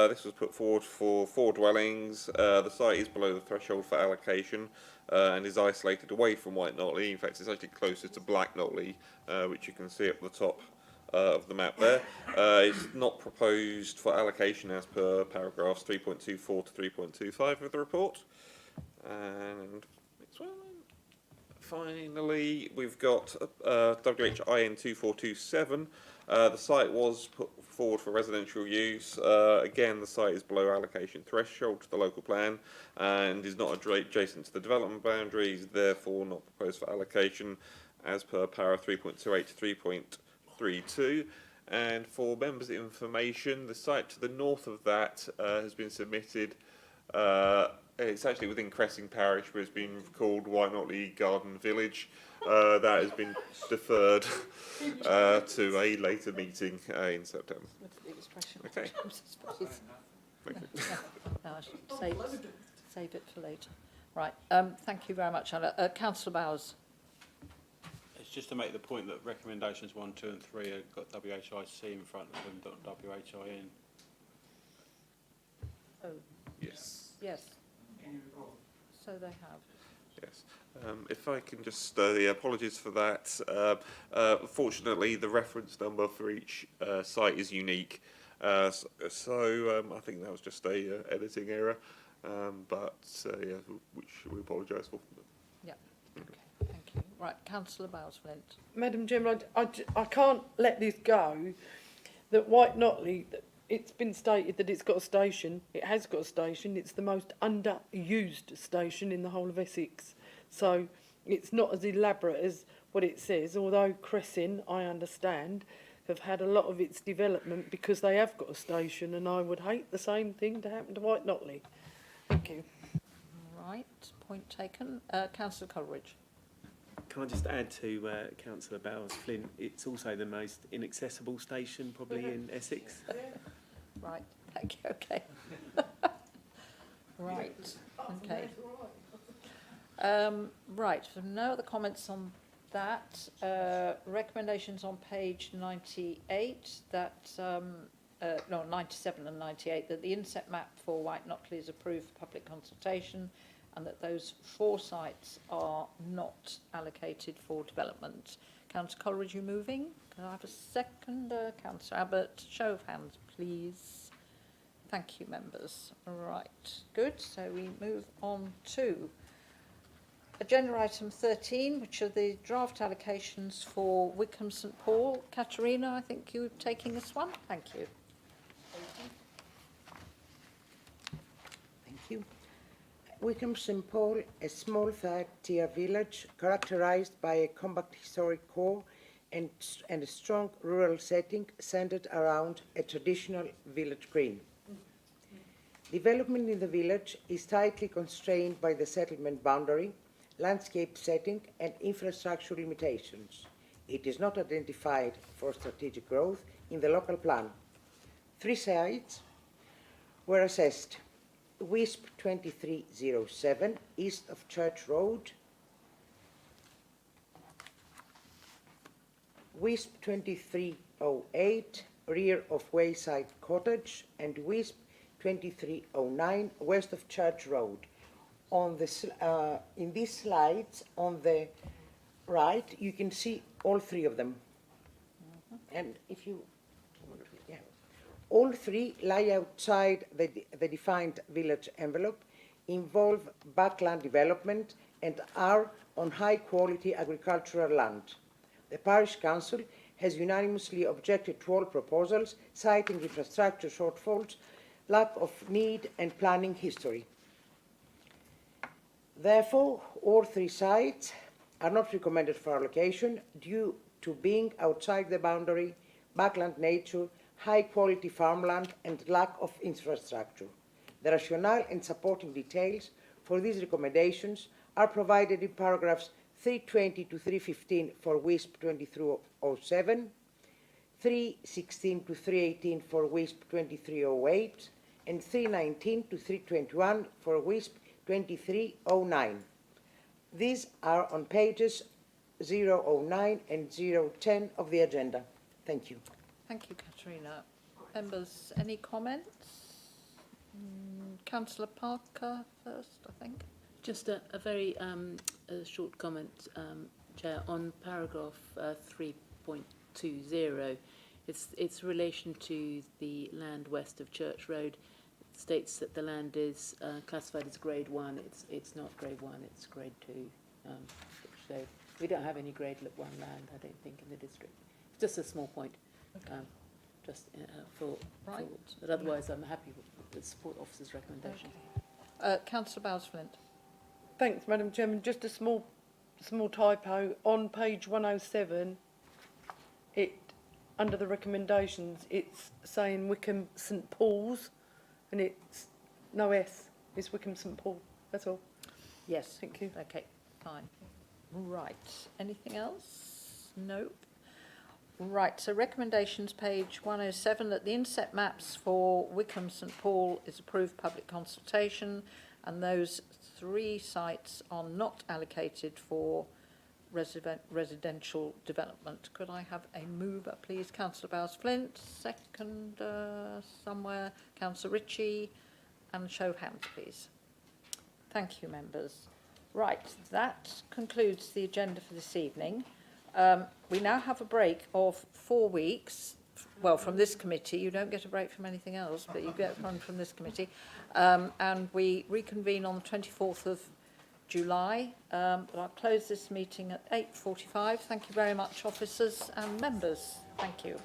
This was put forward for 4 dwellings. The site is below the threshold for allocation and is isolated away from White Notley. In fact, it's actually closer to Black Notley, which you can see at the top of the map there. It's not proposed for allocation as per paragraphs 3.24 to 3.25 of the report. And next one. Finally, we've got WHIN 2427. The site was put forward for residential use. Again, the site is below allocation threshold to the local plan and is not adjacent to the development boundaries, therefore not proposed for allocation as per para 3.28 to 3.32. And for members' information, the site to the north of that has been submitted. It's actually within Cressing Parish, but it's been called White Notley Garden Village. That has been deferred to a later meeting in September. Okay. Thank you. No, I should save it for later. Right. Thank you very much, Anna. Councillor Bowers. It's just to make the point that recommendations 1, 2 and 3 have got WHIC in front of them, not WHIN. Oh. Yes. Yes. So they have. Yes. If I can just, apologies for that. Fortunately, the reference number for each site is unique. I think that was just a editing error, yeah, which we apologise for. Yeah. Okay. Thank you. Right, Councillor Bowles-Flint. Madam Chairman, I can't let this go, that White Notley, it's been stated that it's got a station. It has got a station. It's the most underused station in the whole of Essex. So it's not as elaborate as what it says, although Cressing, I understand, have had a lot of its development because they have got a station, and I would hate the same thing to happen to White Notley. Thank you. Right, point taken. Councillor Coleridge. Can I just add to Councillor Bowles-Flint, it's also the most inaccessible station probably in Essex. Right, thank you, okay. Right, okay. Right, so no other comments on that. Recommendations on page 98, that, no, 97 and 98, that the inset map for White Notley is approved for public consultation, and that those 4 sites are not allocated for development. Councillor Coleridge, you moving? Can I have a second? Councillor Abbott, show of hands, please. Thank you, members. Right, good. So we move on to agenda item 13, which are the draft allocations for Wickham St Paul. Katerina, I think you're taking this one. Thank you. Thank you. Wickham St Paul, a small third-tier village characterised by a compact historic core and a strong rural setting centred around a traditional village green. Development in the village is tightly constrained by the settlement boundary, landscape setting and infrastructure limitations. It is not identified for strategic growth in the local plan. 3 sites were assessed. WISP 2307, east of Church Road. WISP 2308, rear of Wayside Cottage, and WISP 2309, west of Church Road. On the, in these slides, on the right, you can see all 3 of them. And if you, yeah. All 3 lie outside the defined village envelope, involve backland development, and are on high-quality agricultural land. The Parish Council has unanimously objected to all proposals, citing infrastructure shortfalls, lack of need, and planning history. Therefore, all 3 sites are not recommended for allocation due to being outside the boundary, backland nature, high-quality farmland, and lack of infrastructure. The rationale and supporting details for these recommendations are provided in paragraphs 320 to 315 for WISP 2307, 316 to 318 for WISP 2308, and 319 to 321 for WISP 2309. These are on pages 009 and 010 of the agenda. Thank you. Thank you, Katerina. Members, any comments? Councillor Parker first, I think. Just a very a short comment, Chair, on paragraph 3.20. It's relation to the land west of Church Road. It states that the land is classified as grade 1. It's not grade 1, it's grade 2. So we don't have any grade 1 land, I don't think, in the district. It's just a small point. Just for, Right. but otherwise I'm happy with the support officer's recommendation. Councillor Bowes-Flint. Thanks, Madam Chairman. Just a small typo. On page 107, under the recommendations, it's saying Wickham St Paul's, and it's no S. It's Wickham St Paul. That's all. Yes. Thank you. Okay, fine. Right. Anything else? Nope. Right, so recommendations, page 107, that the inset maps for Wickham St Paul is approved public consultation, and those 3 sites are not allocated for residential development. Could I have a mover, please? Councillor Bowes-Flint, second somewhere, Councillor Ritchie, and show of hands, please. Thank you, members. Right, that concludes the agenda for this evening. We now have a break of 4 weeks. Well, from this committee, you don't get a break from anything else, but you get one from this committee. And we reconvene on the 24th of July. But I'll close this meeting at 8:45. Thank you very much, officers and members. Thank you.